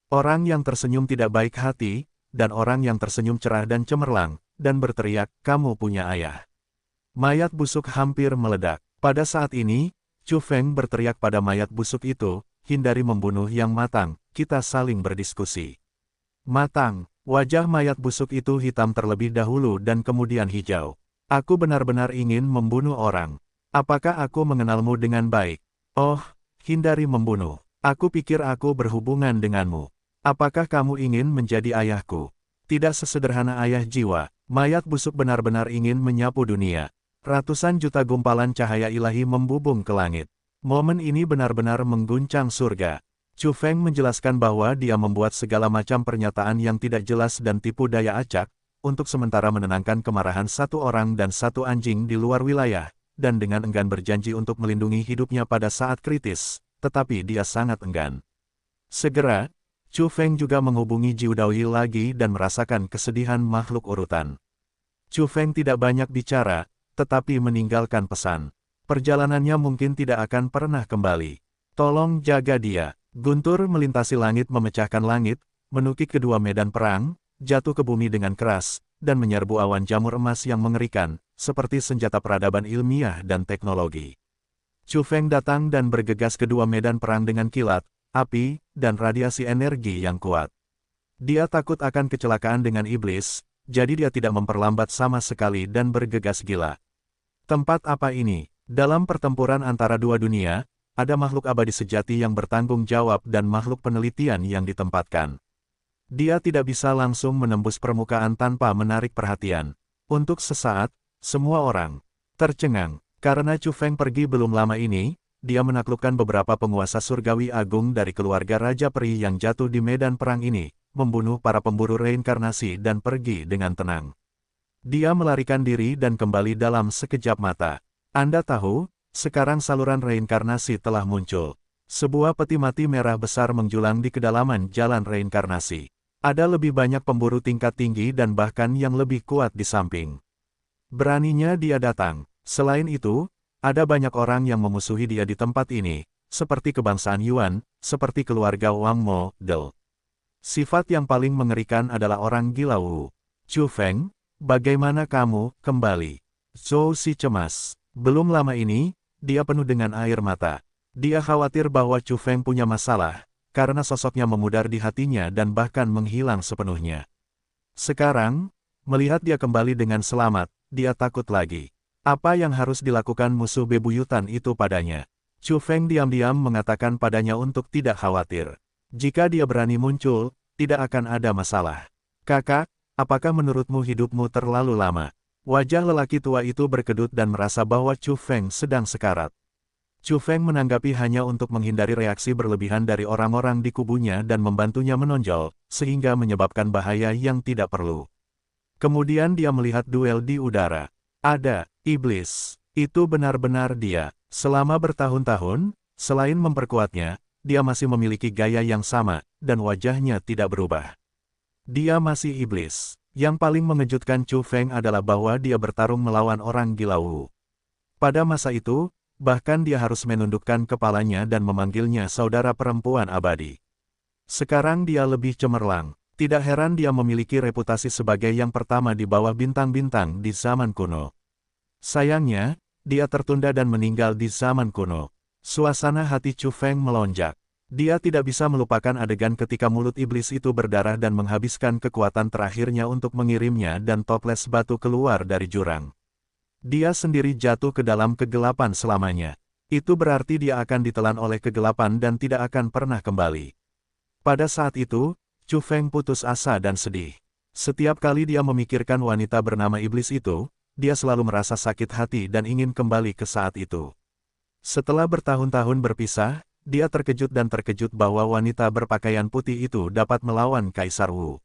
Orang yang tersenyum tidak baik hati, dan orang yang tersenyum cerah dan cemerlang, dan berteriak, kamu punya ayah. Mayat busuk hampir meledak. Pada saat ini, Chu Feng berteriak pada mayat busuk itu, hindari membunuh yang matang, kita saling berdiskusi. Matang, wajah mayat busuk itu hitam terlebih dahulu dan kemudian hijau. Aku benar-benar ingin membunuh orang. Apakah aku mengenalmu dengan baik? Oh, hindari membunuh. Aku pikir aku berhubungan denganmu. Apakah kamu ingin menjadi ayahku? Tidak sesederhana ayah jiwa, mayat busuk benar-benar ingin menyapu dunia. Ratusan juta gumpalan cahaya ilahi membubung ke langit. Momen ini benar-benar mengguncang surga. Chu Feng menjelaskan bahwa dia membuat segala macam pernyataan yang tidak jelas dan tipu daya acak, untuk sementara menenangkan kemarahan satu orang dan satu anjing di luar wilayah, dan dengan enggan berjanji untuk melindungi hidupnya pada saat kritis, tetapi dia sangat enggan. Segera, Chu Feng juga menghubungi Jiu Daoyi lagi dan merasakan kesedihan makhluk urutan. Chu Feng tidak banyak bicara, tetapi meninggalkan pesan. Perjalanannya mungkin tidak akan pernah kembali. Tolong jaga dia. Guntur melintasi langit memecahkan langit, menukik kedua medan perang, jatuh ke bumi dengan keras, dan menyerbu awan jamur emas yang mengerikan, seperti senjata peradaban ilmiah dan teknologi. Chu Feng datang dan bergegas kedua medan perang dengan kilat, api, dan radiasi energi yang kuat. Dia takut akan kecelakaan dengan iblis, jadi dia tidak memperlambat sama sekali dan bergegas gila. Tempat apa ini? Dalam pertempuran antara dua dunia, ada makhluk abadi sejati yang bertanggung jawab dan makhluk penelitian yang ditempatkan. Dia tidak bisa langsung menembus permukaan tanpa menarik perhatian. Untuk sesaat, semua orang tercengang. Karena Chu Feng pergi belum lama ini, dia menaklukkan beberapa penguasa surgawi agung dari keluarga Raja Peri yang jatuh di medan perang ini, membunuh para pemburu reinkarnasi dan pergi dengan tenang. Dia melarikan diri dan kembali dalam sekejap mata. Anda tahu, sekarang saluran reinkarnasi telah muncul. Sebuah peti mati merah besar menjulang di kedalaman jalan reinkarnasi. Ada lebih banyak pemburu tingkat tinggi dan bahkan yang lebih kuat di samping. Beraninya dia datang. Selain itu, ada banyak orang yang memusuhi dia di tempat ini, seperti kebangsaan Yuan, seperti keluarga Wang Mo, Del. Sifat yang paling mengerikan adalah orang gila Wu. Chu Feng, bagaimana kamu kembali? Zhou Si cemas. Belum lama ini, dia penuh dengan air mata. Dia khawatir bahwa Chu Feng punya masalah, karena sosoknya memudar di hatinya dan bahkan menghilang sepenuhnya. Sekarang, melihat dia kembali dengan selamat, dia takut lagi. Apa yang harus dilakukan musuh bebuyutan itu padanya? Chu Feng diam-diam mengatakan padanya untuk tidak khawatir. Jika dia berani muncul, tidak akan ada masalah. Kakak, apakah menurutmu hidupmu terlalu lama? Wajah lelaki tua itu berkedut dan merasa bahwa Chu Feng sedang sekarat. Chu Feng menanggapi hanya untuk menghindari reaksi berlebihan dari orang-orang di kubunya dan membantunya menonjol, sehingga menyebabkan bahaya yang tidak perlu. Kemudian dia melihat duel di udara. Ada iblis. Itu benar-benar dia. Selama bertahun-tahun, selain memperkuatnya, dia masih memiliki gaya yang sama, dan wajahnya tidak berubah. Dia masih iblis. Yang paling mengejutkan Chu Feng adalah bahwa dia bertarung melawan orang gila Wu. Pada masa itu, bahkan dia harus menundukkan kepalanya dan memanggilnya saudara perempuan abadi. Sekarang dia lebih cemerlang. Tidak heran dia memiliki reputasi sebagai yang pertama di bawah bintang-bintang di zaman kuno. Sayangnya, dia tertunda dan meninggal di zaman kuno. Suasana hati Chu Feng melonjak. Dia tidak bisa melupakan adegan ketika mulut iblis itu berdarah dan menghabiskan kekuatan terakhirnya untuk mengirimnya dan toples batu keluar dari jurang. Dia sendiri jatuh ke dalam kegelapan selamanya. Itu berarti dia akan ditelan oleh kegelapan dan tidak akan pernah kembali. Pada saat itu, Chu Feng putus asa dan sedih. Setiap kali dia memikirkan wanita bernama iblis itu, dia selalu merasa sakit hati dan ingin kembali ke saat itu. Setelah bertahun-tahun berpisah, dia terkejut bahwa wanita berpakaian putih itu dapat melawan Kaisar Wu.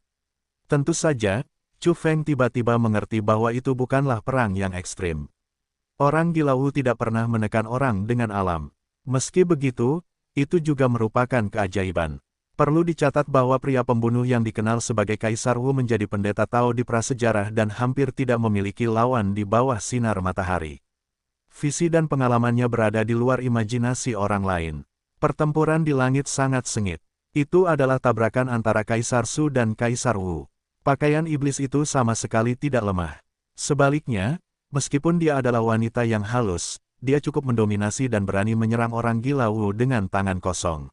Tentu saja, Chu Feng tiba-tiba mengerti bahwa itu bukanlah perang yang ekstrim. Orang gila Wu tidak pernah menekan orang dengan alam. Meski begitu, itu juga merupakan keajaiban. Perlu dicatat bahwa pria pembunuh yang dikenal sebagai Kaisar Wu menjadi pendeta Tao di prasejarah dan hampir tidak memiliki lawan di bawah sinar matahari. Visi dan pengalamannya berada di luar imajinasi orang lain. Pertempuran di langit sangat sengit. Itu adalah tabrakan antara Kaisar Su dan Kaisar Wu. Pakaian iblis itu sama sekali tidak lemah. Sebaliknya, meskipun dia adalah wanita yang halus, dia cukup mendominasi dan berani menyerang orang gila Wu dengan tangan kosong.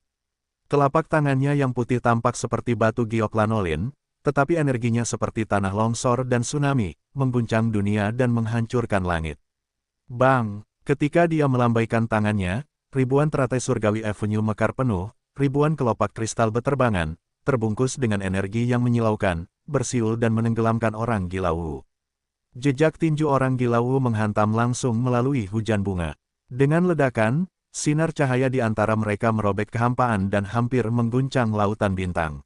Telapak tangannya yang putih tampak seperti batu giok lanolin, tetapi energinya seperti tanah longsor dan tsunami, mengguncang dunia dan menghancurkan langit. Bang! Ketika dia melambaikan tangannya, ribuan teratai surgawi Avenue mekar penuh, ribuan kelopak kristal beterbangan, terbungkus dengan energi yang menyilaukan, bersiul dan menenggelamkan orang gila Wu. Jejak tinju orang gila Wu menghantam langsung melalui hujan bunga. Dengan ledakan, sinar cahaya di antara mereka merobek kehampaan dan hampir mengguncang lautan bintang.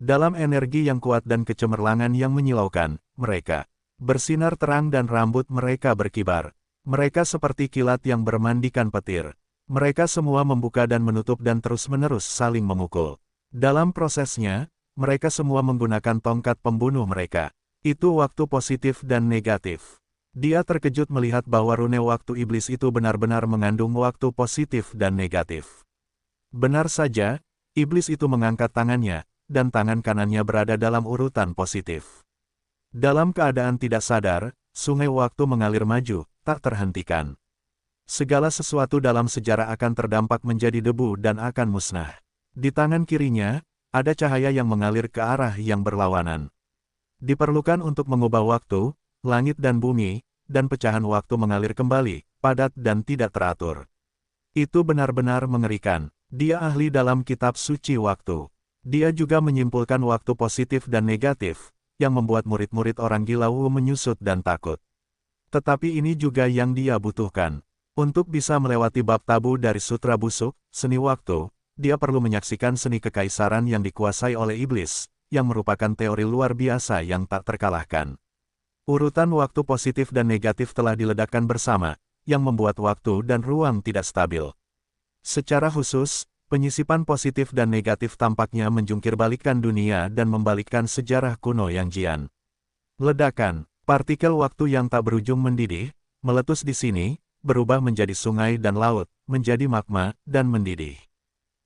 Dalam energi yang kuat dan kecemerlangan yang menyilaukan, mereka bersinar terang dan rambut mereka berkibar. Mereka seperti kilat yang bermandikan petir. Mereka semua membuka dan menutup dan terus-menerus saling memukul. Dalam prosesnya, mereka semua menggunakan tongkat pembunuh mereka. Itu waktu positif dan negatif. Dia terkejut melihat bahwa rune waktu iblis itu benar-benar mengandung waktu positif dan negatif. Benar saja, iblis itu mengangkat tangannya, dan tangan kanannya berada dalam urutan positif. Dalam keadaan tidak sadar, sungai waktu mengalir maju, tak terhentikan. Segala sesuatu dalam sejarah akan terdampak menjadi debu dan akan musnah. Di tangan kirinya, ada cahaya yang mengalir ke arah yang berlawanan. Diperlukan untuk mengubah waktu, langit dan bumi, dan pecahan waktu mengalir kembali, padat dan tidak teratur. Itu benar-benar mengerikan. Dia ahli dalam kitab suci waktu. Dia juga menyimpulkan waktu positif dan negatif, yang membuat murid-murid orang gila Wu menyusut dan takut. Tetapi ini juga yang dia butuhkan. Untuk bisa melewati bab tabu dari sutra busuk, seni waktu, dia perlu menyaksikan seni kekaisaran yang dikuasai oleh iblis, yang merupakan teori luar biasa yang tak terkalahkan. Urutan waktu positif dan negatif telah diledakkan bersama, yang membuat waktu dan ruang tidak stabil. Secara khusus, penyisipan positif dan negatif tampaknya menjungkirbalikkan dunia dan membalikkan sejarah kuno yang jian. Ledakan, partikel waktu yang tak berujung mendidih, meletus di sini, berubah menjadi sungai dan laut, menjadi magma, dan mendidih.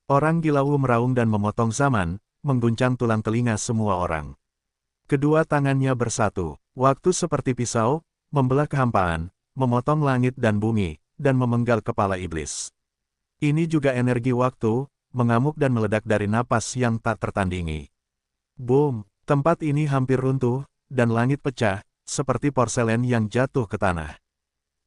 Orang gila Wu meraung dan memotong zaman, mengguncang tulang telinga semua orang. Kedua tangannya bersatu, waktu seperti pisau, membelah kehampaan, memotong langit dan bumi, dan memenggal kepala iblis. Ini juga energi waktu, mengamuk dan meledak dari napas yang tak tertandingi. Boom, tempat ini hampir runtuh, dan langit pecah, seperti porselen yang jatuh ke tanah.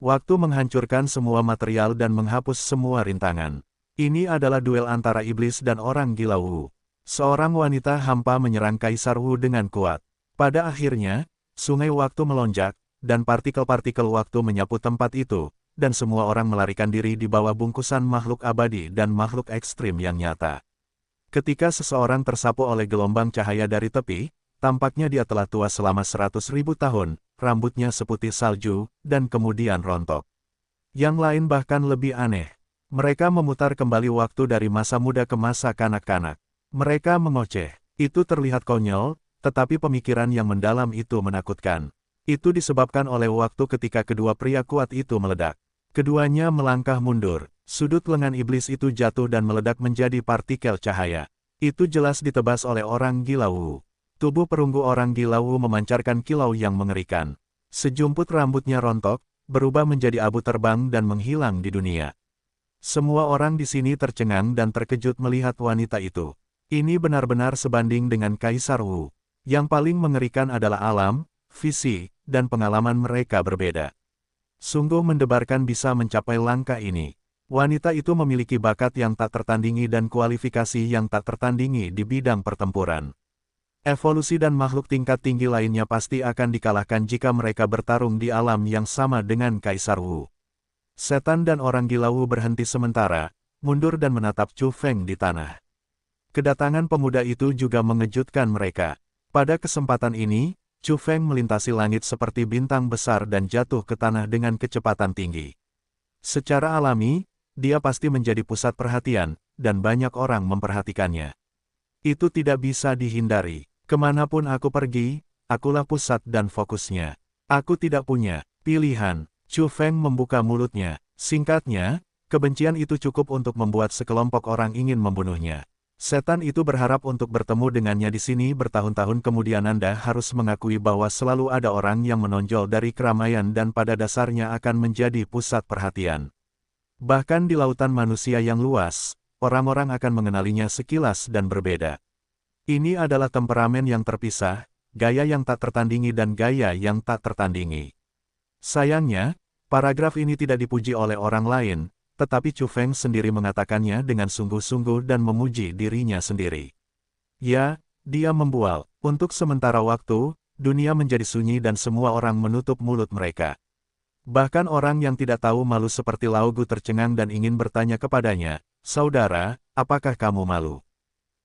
Waktu menghancurkan semua material dan menghapus semua rintangan. Ini adalah duel antara iblis dan orang gila Wu. Seorang wanita hampa menyerang Kaisar Wu dengan kuat. Pada akhirnya, sungai waktu melonjak, dan partikel-partikel waktu menyapu tempat itu, dan semua orang melarikan diri di bawah bungkusan makhluk abadi dan makhluk ekstrim yang nyata. Ketika seseorang tersapu oleh gelombang cahaya dari tepi, tampaknya dia telah tua selama 100.000 tahun, rambutnya seputih salju, dan kemudian rontok. Yang lain bahkan lebih aneh. Mereka memutar kembali waktu dari masa muda ke masa kanak-kanak. Mereka mengoceh. Itu terlihat konyol, tetapi pemikiran yang mendalam itu menakutkan. Itu disebabkan oleh waktu ketika kedua pria kuat itu meledak. Keduanya melangkah mundur. Sudut lengan iblis itu jatuh dan meledak menjadi partikel cahaya. Itu jelas ditebas oleh orang gila Wu. Tubuh perunggu orang gila Wu memancarkan kilau yang mengerikan. Sejumput rambutnya rontok, berubah menjadi abu terbang dan menghilang di dunia. Semua orang di sini tercengang dan terkejut melihat wanita itu. Ini benar-benar sebanding dengan Kaisar Wu. Yang paling mengerikan adalah alam, visi, dan pengalaman mereka berbeda. Sungguh mendebarkan bisa mencapai langkah ini. Wanita itu memiliki bakat yang tak tertandingi dan kualifikasi yang tak tertandingi di bidang pertempuran. Evolusi dan makhluk tingkat tinggi lainnya pasti akan dikalahkan jika mereka bertarung di alam yang sama dengan Kaisar Wu. Setan dan orang gila Wu berhenti sementara, mundur dan menatap Chu Feng di tanah. Kedatangan pemuda itu juga mengejutkan mereka. Pada kesempatan ini, Chu Feng melintasi langit seperti bintang besar dan jatuh ke tanah dengan kecepatan tinggi. Secara alami, dia pasti menjadi pusat perhatian, dan banyak orang memperhatikannya. Itu tidak bisa dihindari. Kemanapun aku pergi, akulah pusat dan fokusnya. Aku tidak punya pilihan. Chu Feng membuka mulutnya. Singkatnya, kebencian itu cukup untuk membuat sekelompok orang ingin membunuhnya. Setan itu berharap untuk bertemu dengannya di sini bertahun-tahun kemudian. Anda harus mengakui bahwa selalu ada orang yang menonjol dari keramaian dan pada dasarnya akan menjadi pusat perhatian. Bahkan di lautan manusia yang luas, orang-orang akan mengenalinya sekilas dan berbeda. Ini adalah temperamen yang terpisah, gaya yang tak tertandingi dan gaya yang tak tertandingi. Sayangnya, paragraf ini tidak dipuji oleh orang lain, tetapi Chu Feng sendiri mengatakannya dengan sungguh-sungguh dan memuji dirinya sendiri. Ya, dia membual. Untuk sementara waktu, dunia menjadi sunyi dan semua orang menutup mulut mereka. Bahkan orang yang tidak tahu malu seperti Lao Gu tercengang dan ingin bertanya kepadanya, "Saudara, apakah kamu malu?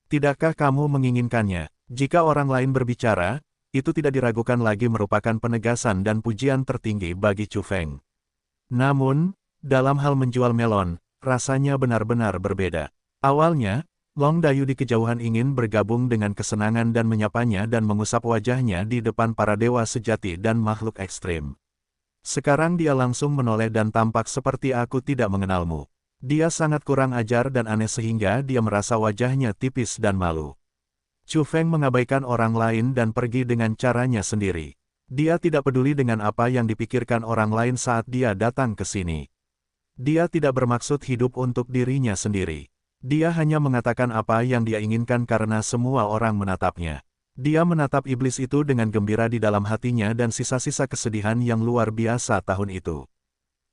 Tidakkah kamu menginginkannya?" Jika orang lain berbicara, itu tidak diragukan lagi merupakan penegasan dan pujian tertinggi bagi Chu Feng. Namun, dalam hal menjual melon, rasanya benar-benar berbeda. Awalnya, Long Dayu di kejauhan ingin bergabung dengan kesenangan dan menyapanya dan mengusap wajahnya di depan para dewa sejati dan makhluk ekstrim. Sekarang dia langsung menoleh dan tampak seperti aku tidak mengenalmu. Dia sangat kurang ajar dan aneh sehingga dia merasa wajahnya tipis dan malu. Chu Feng mengabaikan orang lain dan pergi dengan caranya sendiri. Dia tidak peduli dengan apa yang dipikirkan orang lain saat dia datang ke sini. Dia tidak bermaksud hidup untuk dirinya sendiri. Dia hanya mengatakan apa yang dia inginkan karena semua orang menatapnya. Dia menatap iblis itu dengan gembira di dalam hatinya dan sisa-sisa kesedihan yang luar biasa tahun itu.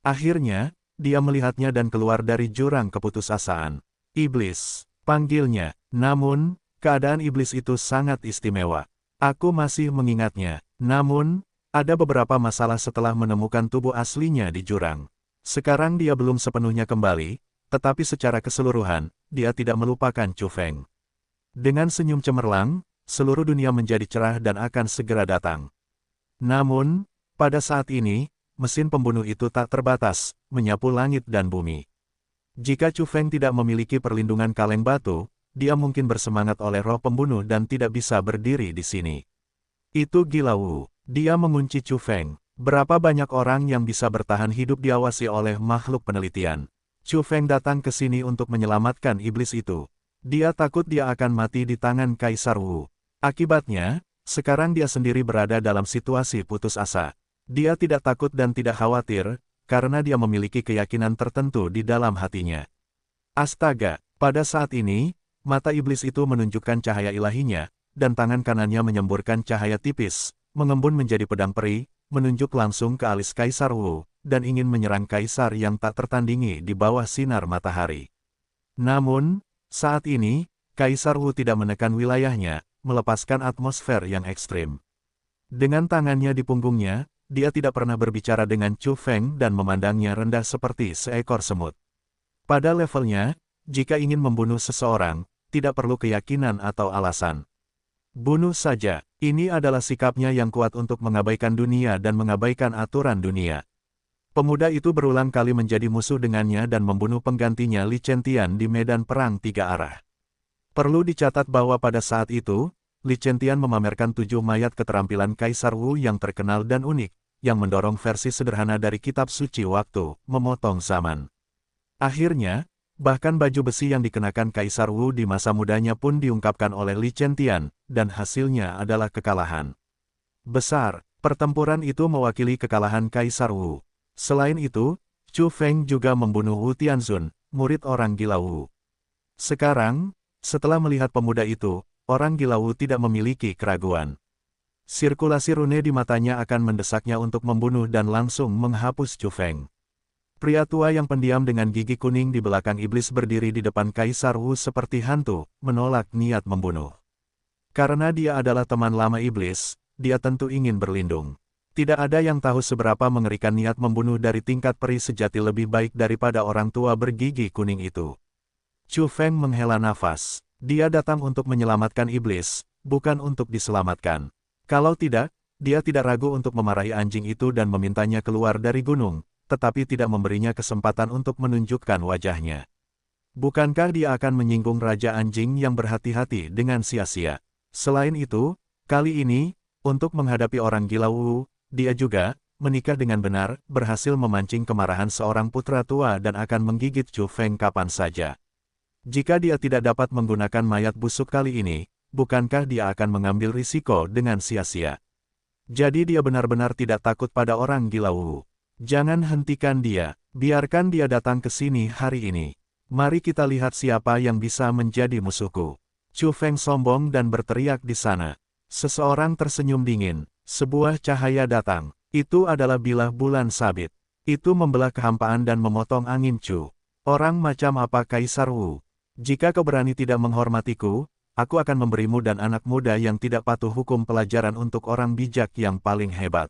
Akhirnya, dia melihatnya dan keluar dari jurang keputusasaan. Iblis, panggilnya. Namun, keadaan iblis itu sangat istimewa. Aku masih mengingatnya. Namun, ada beberapa masalah setelah menemukan tubuh aslinya di jurang. Sekarang dia belum sepenuhnya kembali, tetapi secara keseluruhan, dia tidak melupakan Chu Feng. Dengan senyum cemerlang, seluruh dunia menjadi cerah dan akan segera datang. Namun, pada saat ini, mesin pembunuh itu tak terbatas, menyapu langit dan bumi. Jika Chu Feng tidak memiliki perlindungan kaleng batu, dia mungkin bersemangat oleh roh pembunuh dan tidak bisa berdiri di sini. Itu Gila Wu. Dia mengunci Chu Feng. Berapa banyak orang yang bisa bertahan hidup diawasi oleh makhluk penelitian? Chu Feng datang ke sini untuk menyelamatkan iblis itu. Dia takut dia akan mati di tangan Kaisar Wu. Akibatnya, sekarang dia sendiri berada dalam situasi putus asa. Dia tidak takut dan tidak khawatir, karena dia memiliki keyakinan tertentu di dalam hatinya. Astaga, pada saat ini, mata iblis itu menunjukkan cahaya ilahinya, dan tangan kanannya menyemburkan cahaya tipis, mengembun menjadi pedang peri, menunjuk langsung ke alis Kaisar Wu, dan ingin menyerang Kaisar yang tak tertandingi di bawah sinar matahari. Namun, saat ini, Kaisar Wu tidak menekan wilayahnya, melepaskan atmosfer yang ekstrim. Dengan tangannya di punggungnya, dia tidak pernah berbicara dengan Chu Feng dan memandangnya rendah seperti seekor semut. Pada levelnya, jika ingin membunuh seseorang, tidak perlu keyakinan atau alasan. Bunuh saja, ini adalah sikapnya yang kuat untuk mengabaikan dunia dan mengabaikan aturan dunia. Pemuda itu berulang kali menjadi musuh dengannya dan membunuh penggantinya Li Chentian di medan perang 3 arah. Perlu dicatat bahwa pada saat itu, Li Chentian memamerkan 7 mayat keterampilan Kaisar Wu yang terkenal dan unik, yang mendorong versi sederhana dari kitab suci waktu, memotong zaman. Akhirnya, bahkan baju besi yang dikenakan Kaisar Wu di masa mudanya pun diungkapkan oleh Li Chentian, dan hasilnya adalah kekalahan besar. Pertempuran itu mewakili kekalahan Kaisar Wu. Selain itu, Chu Feng juga membunuh Wu Tianzun, murid orang Gila Wu. Sekarang, setelah melihat pemuda itu, orang Gila Wu tidak memiliki keraguan. Sirkulasi rune di matanya akan mendesaknya untuk membunuh dan langsung menghapus Chu Feng. Pria tua yang pendiam dengan gigi kuning di belakang iblis berdiri di depan Kaisar Wu seperti hantu, menolak niat membunuh. Karena dia adalah teman lama iblis, dia tentu ingin berlindung. Tidak ada yang tahu seberapa mengerikan niat membunuh dari tingkat peri sejati lebih baik daripada orang tua bergigi kuning itu. Chu Feng menghela nafas. Dia datang untuk menyelamatkan iblis, bukan untuk diselamatkan. Kalau tidak, dia tidak ragu untuk memarahi anjing itu dan memintanya keluar dari gunung, tetapi tidak memberinya kesempatan untuk menunjukkan wajahnya. Bukankah dia akan menyinggung Raja Anjing yang berhati-hati dengan sia-sia? Selain itu, kali ini, untuk menghadapi orang Gila Wu, dia juga, menikah dengan benar, berhasil memancing kemarahan seorang putra tua dan akan menggigit Chu Feng kapan saja. Jika dia tidak dapat menggunakan mayat busuk kali ini, bukankah dia akan mengambil risiko dengan sia-sia? Jadi dia benar-benar tidak takut pada orang Gila Wu. Jangan hentikan dia, biarkan dia datang ke sini hari ini. Mari kita lihat siapa yang bisa menjadi musuhku. Chu Feng sombong dan berteriak di sana. Seseorang tersenyum dingin. Sebuah cahaya datang. Itu adalah bilah bulan sabit. Itu membelah kehampaan dan memotong angin Chu. Orang macam apa Kaisar Wu? Jika kau berani tidak menghormatiku, aku akan memberimu dan anak muda yang tidak patuh hukum pelajaran untuk orang bijak yang paling hebat.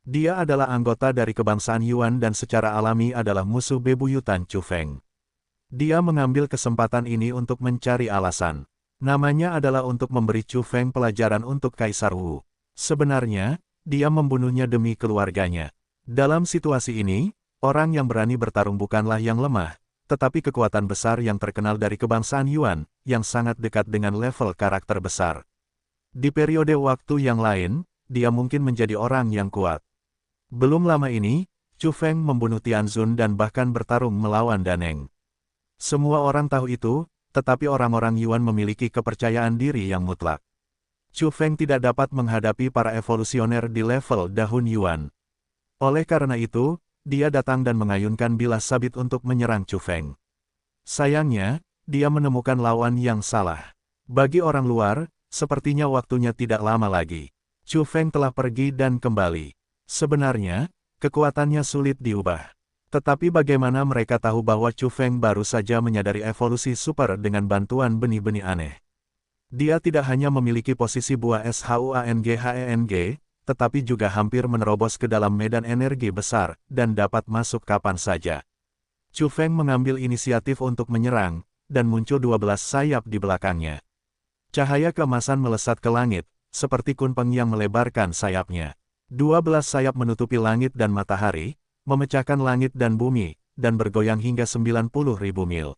Dia adalah anggota dari kebangsaan Yuan dan secara alami adalah musuh bebuyutan Chu Feng. Dia mengambil kesempatan ini untuk mencari alasan. Namanya adalah untuk memberi Chu Feng pelajaran untuk Kaisar Wu. Sebenarnya, dia membunuhnya demi keluarganya. Dalam situasi ini, orang yang berani bertarung bukanlah yang lemah, tetapi kekuatan besar yang terkenal dari kebangsaan Yuan, yang sangat dekat dengan level karakter besar. Di periode waktu yang lain, dia mungkin menjadi orang yang kuat. Belum lama ini, Chu Feng membunuh Tianzun dan bahkan bertarung melawan Daneng. Semua orang tahu itu, tetapi orang-orang Yuan memiliki kepercayaan diri yang mutlak. Chu Feng tidak dapat menghadapi para evolusioner di level Dahun Yuan. Oleh karena itu, dia datang dan mengayunkan bilah sabit untuk menyerang Chu Feng. Sayangnya, dia menemukan lawan yang salah. Bagi orang luar, sepertinya waktunya tidak lama lagi. Chu Feng telah pergi dan kembali. Sebenarnya, kekuatannya sulit diubah. Tetapi bagaimana mereka tahu bahwa Chu Feng baru saja menyadari evolusi super dengan bantuan benih-benih aneh. Dia tidak hanya memiliki posisi buah SHUANGHENG, tetapi juga hampir menerobos ke dalam medan energi besar, dan dapat masuk kapan saja. Chu Feng mengambil inisiatif untuk menyerang, dan muncul 12 sayap di belakangnya. Cahaya keemasan melesat ke langit, seperti kunpeng yang melebarkan sayapnya. 12 sayap menutupi langit dan matahari, memecahkan langit dan bumi, dan bergoyang hingga 90.000 mil.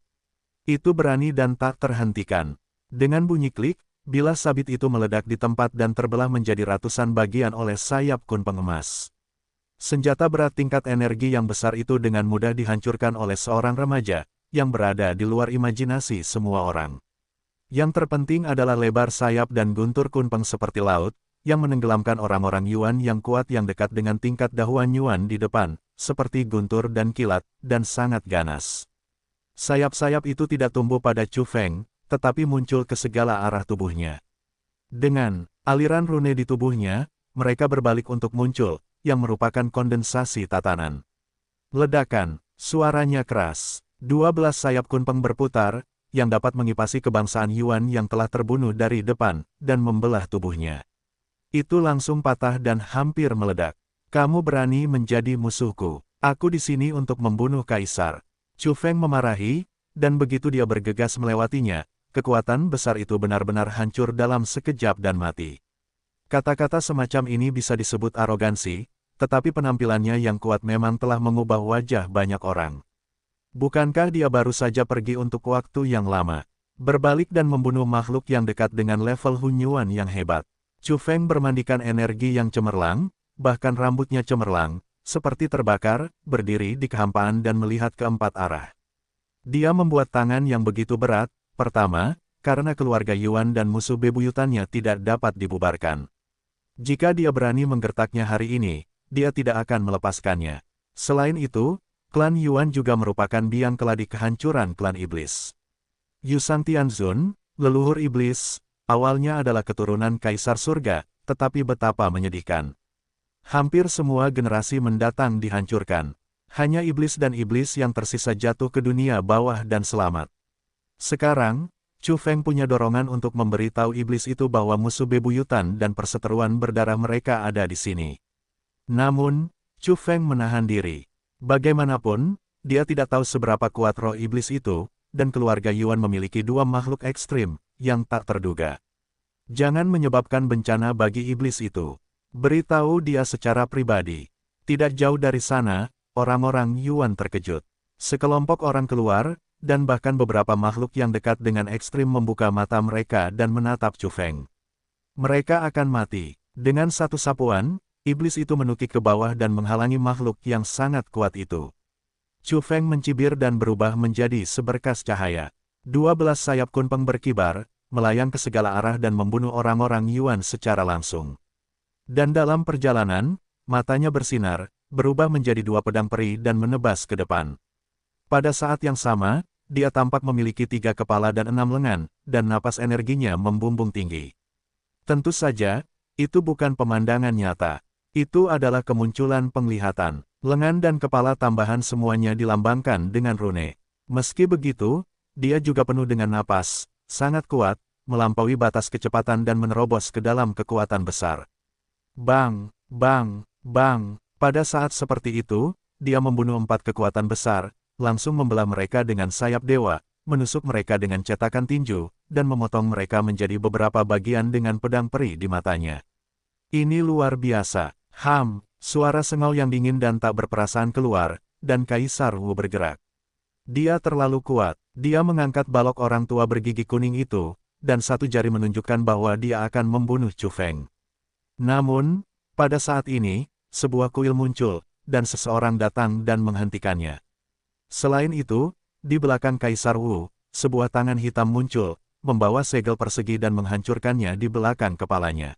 Itu berani dan tak terhentikan. Dengan bunyi klik, bilah sabit itu meledak di tempat dan terbelah menjadi ratusan bagian oleh sayap kunpeng emas. Senjata berat tingkat energi yang besar itu dengan mudah dihancurkan oleh seorang remaja, yang berada di luar imajinasi semua orang. Yang terpenting adalah lebar sayap dan guntur kunpeng seperti laut, yang menenggelamkan orang-orang Yuan yang kuat yang dekat dengan tingkat dahuan Yuan di depan, seperti guntur dan kilat, dan sangat ganas. Sayap-sayap itu tidak tumbuh pada Chu Feng, tetapi muncul ke segala arah tubuhnya. Dengan aliran rune di tubuhnya, mereka berbalik untuk muncul, yang merupakan kondensasi tatanan. Ledakan, suaranya keras. 12 sayap kunpeng berputar, yang dapat mengipasi kebangsaan Yuan yang telah terbunuh dari depan, dan membelah tubuhnya. Itu langsung patah dan hampir meledak. Kamu berani menjadi musuhku. Aku di sini untuk membunuh kaisar. Chu Feng memarahi, dan begitu dia bergegas melewatinya, kekuatan besar itu benar-benar hancur dalam sekejap dan mati. Kata-kata semacam ini bisa disebut arogansi, tetapi penampilannya yang kuat memang telah mengubah wajah banyak orang. Bukankah dia baru saja pergi untuk waktu yang lama, berbalik dan membunuh makhluk yang dekat dengan level Hunyuan yang hebat? Chu Feng bermandikan energi yang cemerlang, bahkan rambutnya cemerlang, seperti terbakar, berdiri di kehampaan dan melihat ke empat arah. Dia membuat tangan yang begitu berat. Pertama, karena keluarga Yuan dan musuh bebuyutannya tidak dapat dibubarkan. Jika dia berani menggertaknya hari ini, dia tidak akan melepaskannya. Selain itu, klan Yuan juga merupakan biang keladi kehancuran klan iblis. Yu Sang Tianzun, leluhur iblis, awalnya adalah keturunan kaisar surga, tetapi betapa menyedihkan. Hampir semua generasi mendatang dihancurkan. Hanya iblis dan iblis yang tersisa jatuh ke dunia bawah dan selamat. Sekarang, Chu Feng punya dorongan untuk memberitahu iblis itu bahwa musuh bebuyutan dan perseteruan berdarah mereka ada di sini. Namun, Chu Feng menahan diri. Bagaimanapun, dia tidak tahu seberapa kuat roh iblis itu, dan keluarga Yuan memiliki dua makhluk ekstrim, yang tak terduga. Jangan menyebabkan bencana bagi iblis itu. Beritahu dia secara pribadi. Tidak jauh dari sana, orang-orang Yuan terkejut. Sekelompok orang keluar, dan bahkan beberapa makhluk yang dekat dengan ekstrim membuka mata mereka dan menatap Chu Feng. Mereka akan mati. Dengan satu sapuan, iblis itu menukik ke bawah dan menghalangi makhluk yang sangat kuat itu. Chu Feng mencibir dan berubah menjadi seberkas cahaya. 12 sayap kunpeng berkibar, melayang ke segala arah dan membunuh orang-orang Yuan secara langsung. Dan dalam perjalanan, matanya bersinar, berubah menjadi dua pedang peri dan menebas ke depan. Pada saat yang sama, dia tampak memiliki 3 kepala dan 6 lengan, dan napas energinya membumbung tinggi. Tentu saja, itu bukan pemandangan nyata. Itu adalah kemunculan penglihatan. Lengan dan kepala tambahan semuanya dilambangkan dengan rune. Meski begitu, dia juga penuh dengan napas, sangat kuat, melampaui batas kecepatan dan menerobos ke dalam kekuatan besar. Bang, bang, bang. Pada saat seperti itu, dia membunuh 4 kekuatan besar, langsung membelah mereka dengan sayap dewa, menusuk mereka dengan cetakan tinju, dan memotong mereka menjadi beberapa bagian dengan pedang peri di matanya. Ini luar biasa. Suara sengau yang dingin dan tak berperasaan keluar, dan Kaisar Wu bergerak. Dia terlalu kuat. Dia mengangkat balok orang tua bergigi kuning itu, dan satu jari menunjukkan bahwa dia akan membunuh Chu Feng. Namun, pada saat ini, sebuah kuil muncul, dan seseorang datang dan menghentikannya. Selain itu, di belakang Kaisar Wu, sebuah tangan hitam muncul, membawa segel persegi dan menghancurkannya di belakang kepalanya.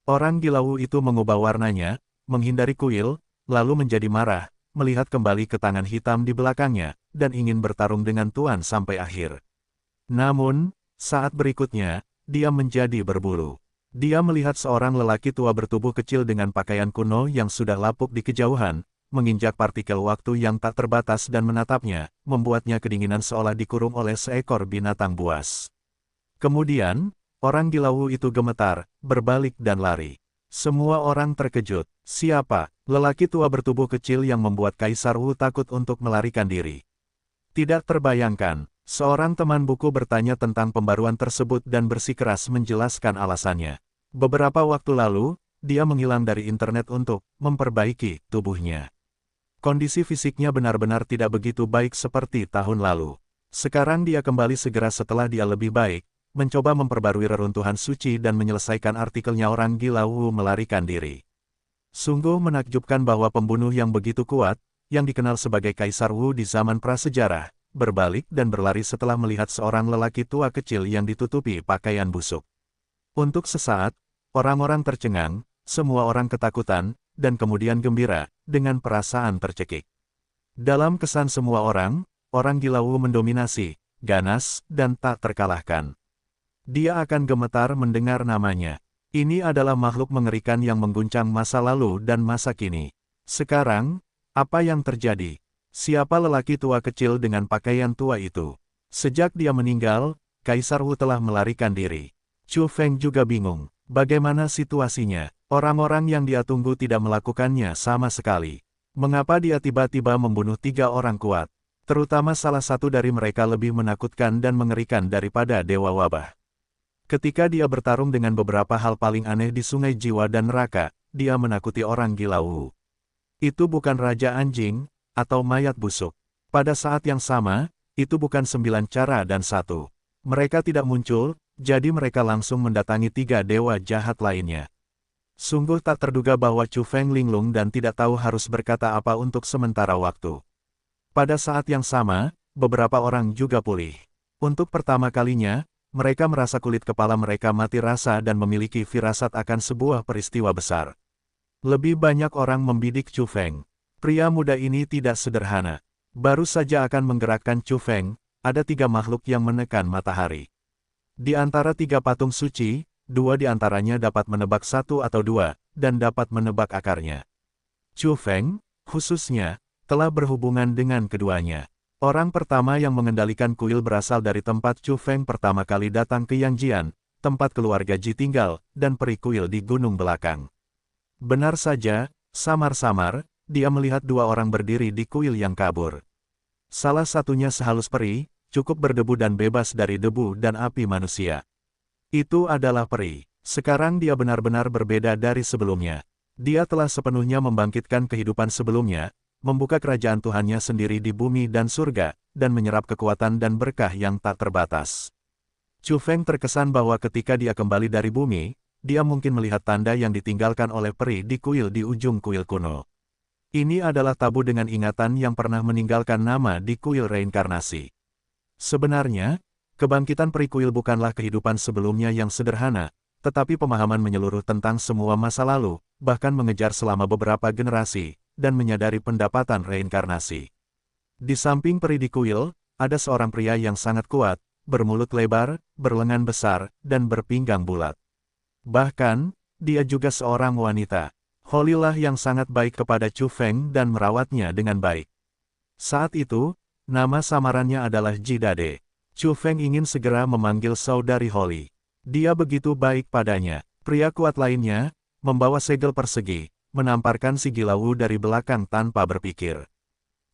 Orang gila Wu itu mengubah warnanya, menghindari kuil, lalu menjadi marah, melihat kembali ke tangan hitam di belakangnya, dan ingin bertarung dengan Tuan sampai akhir. Namun, saat berikutnya, dia menjadi berbulu. Dia melihat seorang lelaki tua bertubuh kecil dengan pakaian kuno yang sudah lapuk di kejauhan, menginjak partikel waktu yang tak terbatas dan menatapnya, membuatnya kedinginan seolah dikurung oleh seekor binatang buas. Kemudian, orang gila Wu itu gemetar, berbalik dan lari. Semua orang terkejut. Siapa? Lelaki tua bertubuh kecil yang membuat Kaisar Wu takut untuk melarikan diri. Tidak terbayangkan, seorang teman buku bertanya tentang pembaruan tersebut dan bersikeras menjelaskan alasannya. Beberapa waktu lalu, dia menghilang dari internet untuk memperbaiki tubuhnya. Kondisi fisiknya benar-benar tidak begitu baik seperti tahun lalu. Sekarang dia kembali segera setelah dia lebih baik, mencoba memperbarui reruntuhan suci dan menyelesaikan artikelnya orang gila Wu melarikan diri. Sungguh menakjubkan bahwa pembunuh yang begitu kuat, yang dikenal sebagai Kaisar Wu di zaman prasejarah, berbalik dan berlari setelah melihat seorang lelaki tua kecil yang ditutupi pakaian busuk. Untuk sesaat, orang-orang tercengang, semua orang ketakutan, dan kemudian gembira, dengan perasaan tercekik. Dalam kesan semua orang gila Wu mendominasi, ganas, dan tak terkalahkan. Dia akan gemetar mendengar namanya. Ini adalah makhluk mengerikan yang mengguncang masa lalu dan masa kini. Sekarang, apa yang terjadi? Siapa lelaki tua kecil dengan pakaian tua itu? Sejak dia meninggal, Kaisar Wu telah melarikan diri. Chu Feng juga bingung. Bagaimana situasinya? Orang-orang yang dia tunggu tidak melakukannya sama sekali. Mengapa dia tiba-tiba membunuh 3 orang kuat? Terutama salah satu dari mereka lebih menakutkan dan mengerikan daripada Dewa Wabah. Ketika dia bertarung dengan beberapa hal paling aneh di Sungai Jiwa dan Neraka, dia menakuti orang gila Wu. Itu bukan Raja Anjing, atau mayat busuk. Pada saat yang sama, itu bukan 9 cara dan 1. Mereka tidak muncul, jadi mereka langsung mendatangi 3 dewa jahat lainnya. Sungguh tak terduga bahwa Chu Feng linglung dan tidak tahu harus berkata apa untuk sementara waktu. Pada saat yang sama, beberapa orang juga pulih. Untuk pertama kalinya, mereka merasa kulit kepala mereka mati rasa dan memiliki firasat akan sebuah peristiwa besar. Lebih banyak orang membidik Chu Feng. Pria muda ini tidak sederhana. Baru saja akan menggerakkan Chu Feng, ada 3 makhluk yang menekan matahari. Di antara 3 patung suci, 2 di antaranya dapat menebak 1 atau 2, dan dapat menebak akarnya. Chu Feng, khususnya, telah berhubungan dengan keduanya. Orang pertama yang mengendalikan kuil berasal dari tempat Chu Feng pertama kali datang ke Yangjian, tempat keluarga Ji tinggal, dan peri kuil di gunung belakang. Benar saja, samar-samar, dia melihat 2 orang berdiri di kuil yang kabur. Salah satunya sehalus peri, cukup berdebu dan bebas dari debu dan api manusia. Itu adalah peri. Sekarang dia benar-benar berbeda dari sebelumnya. Dia telah sepenuhnya membangkitkan kehidupan sebelumnya, membuka kerajaan Tuhannya sendiri di bumi dan surga, dan menyerap kekuatan dan berkah yang tak terbatas. Chu Feng terkesan bahwa ketika dia kembali dari bumi, dia mungkin melihat tanda yang ditinggalkan oleh peri di kuil di ujung kuil kuno. Ini adalah tabu dengan ingatan yang pernah meninggalkan nama di kuil reinkarnasi. Sebenarnya, kebangkitan peri kuil bukanlah kehidupan sebelumnya yang sederhana, tetapi pemahaman menyeluruh tentang semua masa lalu, bahkan mengejar selama beberapa generasi, dan menyadari pendapatan reinkarnasi. Di samping peri di kuil, ada seorang pria yang sangat kuat, bermulut lebar, berlengan besar, dan berpinggang bulat. Bahkan, dia juga seorang wanita. Holilah yang sangat baik kepada Chu Feng dan merawatnya dengan baik. Saat itu, nama samarannya adalah Ji Dade. Chu Feng ingin segera memanggil saudari Holly. Dia begitu baik padanya. Pria kuat lainnya, membawa segel persegi, menamparkan si gila Wu dari belakang tanpa berpikir.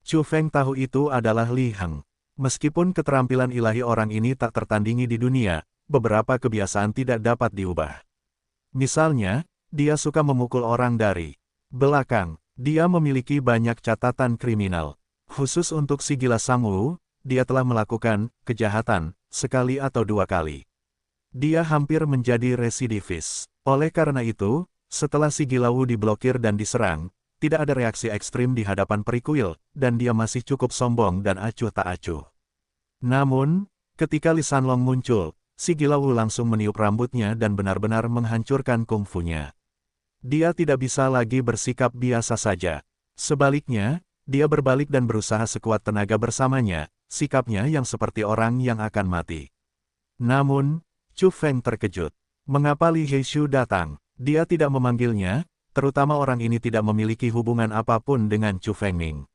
Chu Feng tahu itu adalah Li Heng. Meskipun keterampilan ilahi orang ini tak tertandingi di dunia, beberapa kebiasaan tidak dapat diubah. Misalnya, dia suka memukul orang dari belakang. Dia memiliki banyak catatan kriminal. Khusus untuk si gila Sang Wu, dia telah melakukan kejahatan sekali atau 2 kali. Dia hampir menjadi residivis. Oleh karena itu, setelah si gila Wu diblokir dan diserang, tidak ada reaksi ekstrim di hadapan peri kuil, dan dia masih cukup sombong dan acuh tak acuh. Namun, ketika Li Sanlong muncul, si gila Wu langsung meniup rambutnya dan benar-benar menghancurkan kungfunya. Dia tidak bisa lagi bersikap biasa saja. Sebaliknya, dia berbalik dan berusaha sekuat tenaga bersamanya, sikapnya yang seperti orang yang akan mati. Namun, Chu Feng terkejut. Mengapa Li Heishu datang? Dia tidak memanggilnya, terutama orang ini tidak memiliki hubungan apapun dengan Chu Fengming.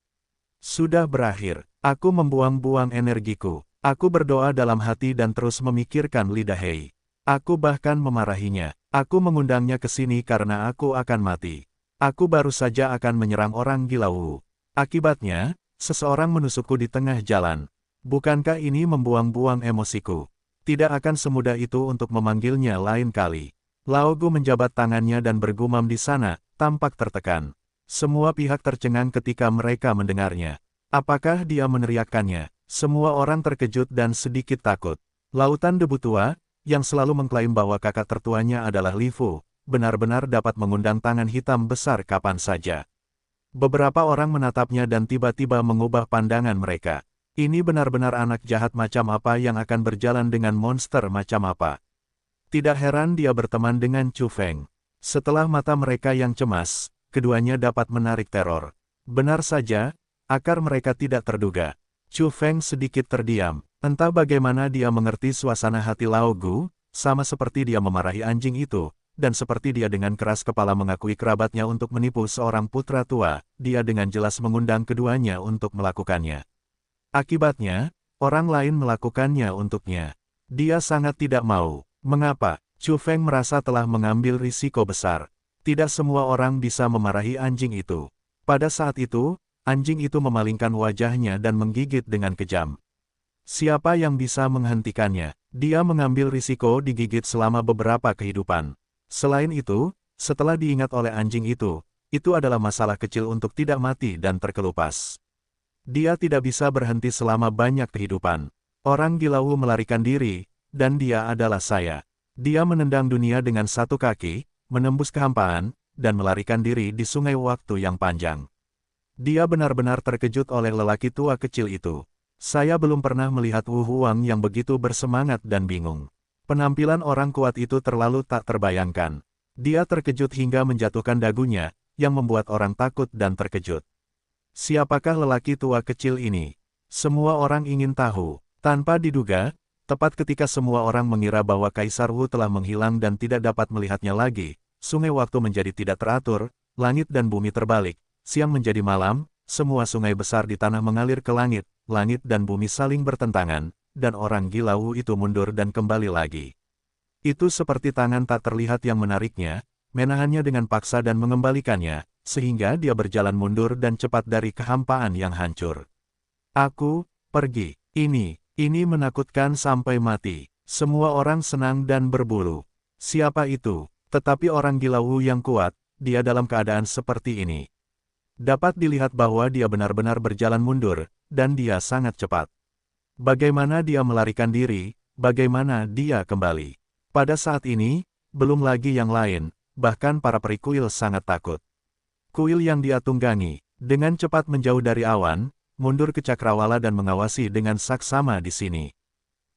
Sudah berakhir. Aku membuang-buang energiku. Aku berdoa dalam hati dan terus memikirkan Li Dahei. Aku bahkan memarahinya. Aku mengundangnya ke sini karena aku akan mati. Aku baru saja akan menyerang orang gila Wu. Akibatnya, seseorang menusukku di tengah jalan. Bukankah ini membuang-buang emosiku? Tidak akan semudah itu untuk memanggilnya lain kali. Lao Gu menjabat tangannya dan bergumam di sana, tampak tertekan. Semua pihak tercengang ketika mereka mendengarnya. Apakah dia meneriakkannya? Semua orang terkejut dan sedikit takut. Lautan debu tua, yang selalu mengklaim bahwa kakak tertuanya adalah Li Fu, benar-benar dapat mengundang tangan hitam besar kapan saja. Beberapa orang menatapnya dan tiba-tiba mengubah pandangan mereka. Ini benar-benar anak jahat macam apa yang akan berjalan dengan monster macam apa. Tidak heran dia berteman dengan Chu Feng. Setelah mata mereka yang cemas, keduanya dapat menarik teror. Benar saja, akar mereka tidak terduga. Chu Feng sedikit terdiam. Entah bagaimana dia mengerti suasana hati Lao Gu, sama seperti dia memarahi anjing itu, dan seperti dia dengan keras kepala mengakui kerabatnya untuk menipu seorang putra tua, dia dengan jelas mengundang keduanya untuk melakukannya. Akibatnya, orang lain melakukannya untuknya. Dia sangat tidak mau. Mengapa? Chu Feng merasa telah mengambil risiko besar. Tidak semua orang bisa memarahi anjing itu. Pada saat itu, anjing itu memalingkan wajahnya dan menggigit dengan kejam. Siapa yang bisa menghentikannya? Dia mengambil risiko digigit selama beberapa kehidupan. Selain itu, setelah diingat oleh anjing itu adalah masalah kecil untuk tidak mati dan terkelupas. Dia tidak bisa berhenti selama banyak kehidupan. Orang gila Wu melarikan diri, dan dia adalah saya. Dia menendang dunia dengan satu kaki, menembus kehampaan, dan melarikan diri di sungai waktu yang panjang. Dia benar-benar terkejut oleh lelaki tua kecil itu. Saya belum pernah melihat Wu Huang yang begitu bersemangat dan bingung. Penampilan orang kuat itu terlalu tak terbayangkan. Dia terkejut hingga menjatuhkan dagunya, yang membuat orang takut dan terkejut. Siapakah lelaki tua kecil ini? Semua orang ingin tahu. Tanpa diduga, tepat ketika semua orang mengira bahwa Kaisar Wu telah menghilang dan tidak dapat melihatnya lagi, sungai waktu menjadi tidak teratur, langit dan bumi terbalik. Siang menjadi malam, semua sungai besar di tanah mengalir ke langit, langit dan bumi saling bertentangan, dan orang gila Wu itu mundur dan kembali lagi. Itu seperti tangan tak terlihat yang menariknya, menahannya dengan paksa dan mengembalikannya, sehingga dia berjalan mundur dan cepat dari kehampaan yang hancur. Aku, pergi. Ini menakutkan sampai mati. Semua orang senang dan berbulu. Siapa itu? Tetapi orang gila Wu yang kuat, dia dalam keadaan seperti ini. Dapat dilihat bahwa dia benar-benar berjalan mundur, dan dia sangat cepat. Bagaimana dia melarikan diri, bagaimana dia kembali. Pada saat ini, belum lagi yang lain, bahkan para peri kuil sangat takut. Kuil yang dia tunggangi, dengan cepat menjauh dari awan, mundur ke cakrawala dan mengawasi dengan saksama di sini.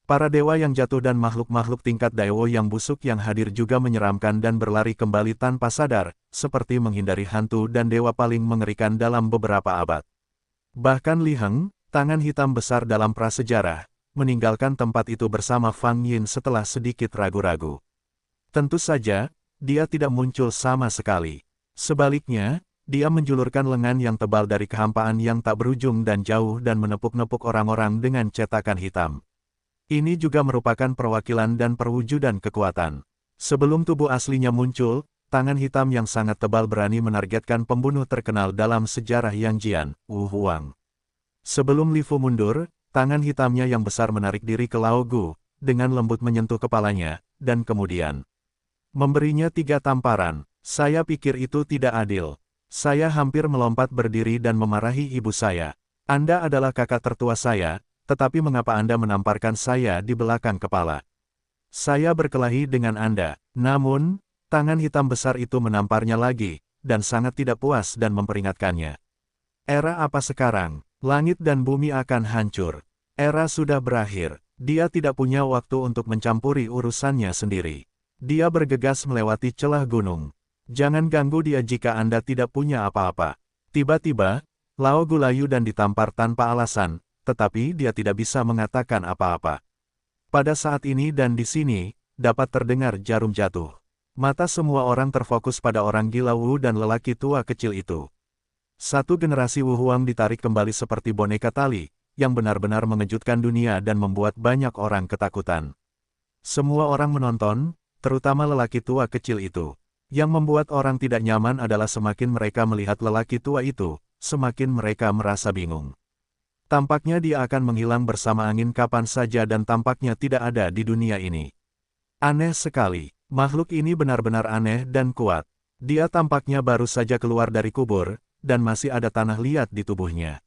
Para dewa yang jatuh dan makhluk-makhluk tingkat Daewo yang busuk yang hadir juga menyeramkan dan berlari kembali tanpa sadar, seperti menghindari hantu dan dewa paling mengerikan dalam beberapa abad. Bahkan Li Heng, tangan hitam besar dalam prasejarah, meninggalkan tempat itu bersama Fang Yin setelah sedikit ragu-ragu. Tentu saja, dia tidak muncul sama sekali. Sebaliknya, dia menjulurkan lengan yang tebal dari kehampaan yang tak berujung dan jauh dan menepuk-nepuk orang-orang dengan cetakan hitam. Ini juga merupakan perwakilan dan perwujudan kekuatan. Sebelum tubuh aslinya muncul, tangan hitam yang sangat tebal berani menargetkan pembunuh terkenal dalam sejarah Yang Jian, Wu Huang. Sebelum Li Fu mundur, tangan hitamnya yang besar menarik diri ke Lao Gu, dengan lembut menyentuh kepalanya, dan kemudian memberinya 3 tamparan. Saya pikir itu tidak adil. Saya hampir melompat berdiri dan memarahi ibu saya. Anda adalah kakak tertua saya, tetapi mengapa Anda menamparkan saya di belakang kepala? Saya berkelahi dengan Anda. Namun, tangan hitam besar itu menamparnya lagi, dan sangat tidak puas dan memperingatkannya. Era apa sekarang? Langit dan bumi akan hancur. Era sudah berakhir. Dia tidak punya waktu untuk mencampuri urusannya sendiri. Dia bergegas melewati celah gunung. Jangan ganggu dia jika Anda tidak punya apa-apa. Tiba-tiba, Lao Gu layu dan ditampar tanpa alasan, tetapi dia tidak bisa mengatakan apa-apa. Pada saat ini dan di sini, dapat terdengar jarum jatuh. Mata semua orang terfokus pada orang gila Wu dan lelaki tua kecil itu. Satu generasi Wu Huang ditarik kembali seperti boneka tali, yang benar-benar mengejutkan dunia dan membuat banyak orang ketakutan. Semua orang menonton, terutama lelaki tua kecil itu. Yang membuat orang tidak nyaman adalah semakin mereka melihat lelaki tua itu, semakin mereka merasa bingung. Tampaknya dia akan menghilang bersama angin kapan saja dan tampaknya tidak ada di dunia ini. Aneh sekali, makhluk ini benar-benar aneh dan kuat. Dia tampaknya baru saja keluar dari kubur, dan masih ada tanah liat di tubuhnya.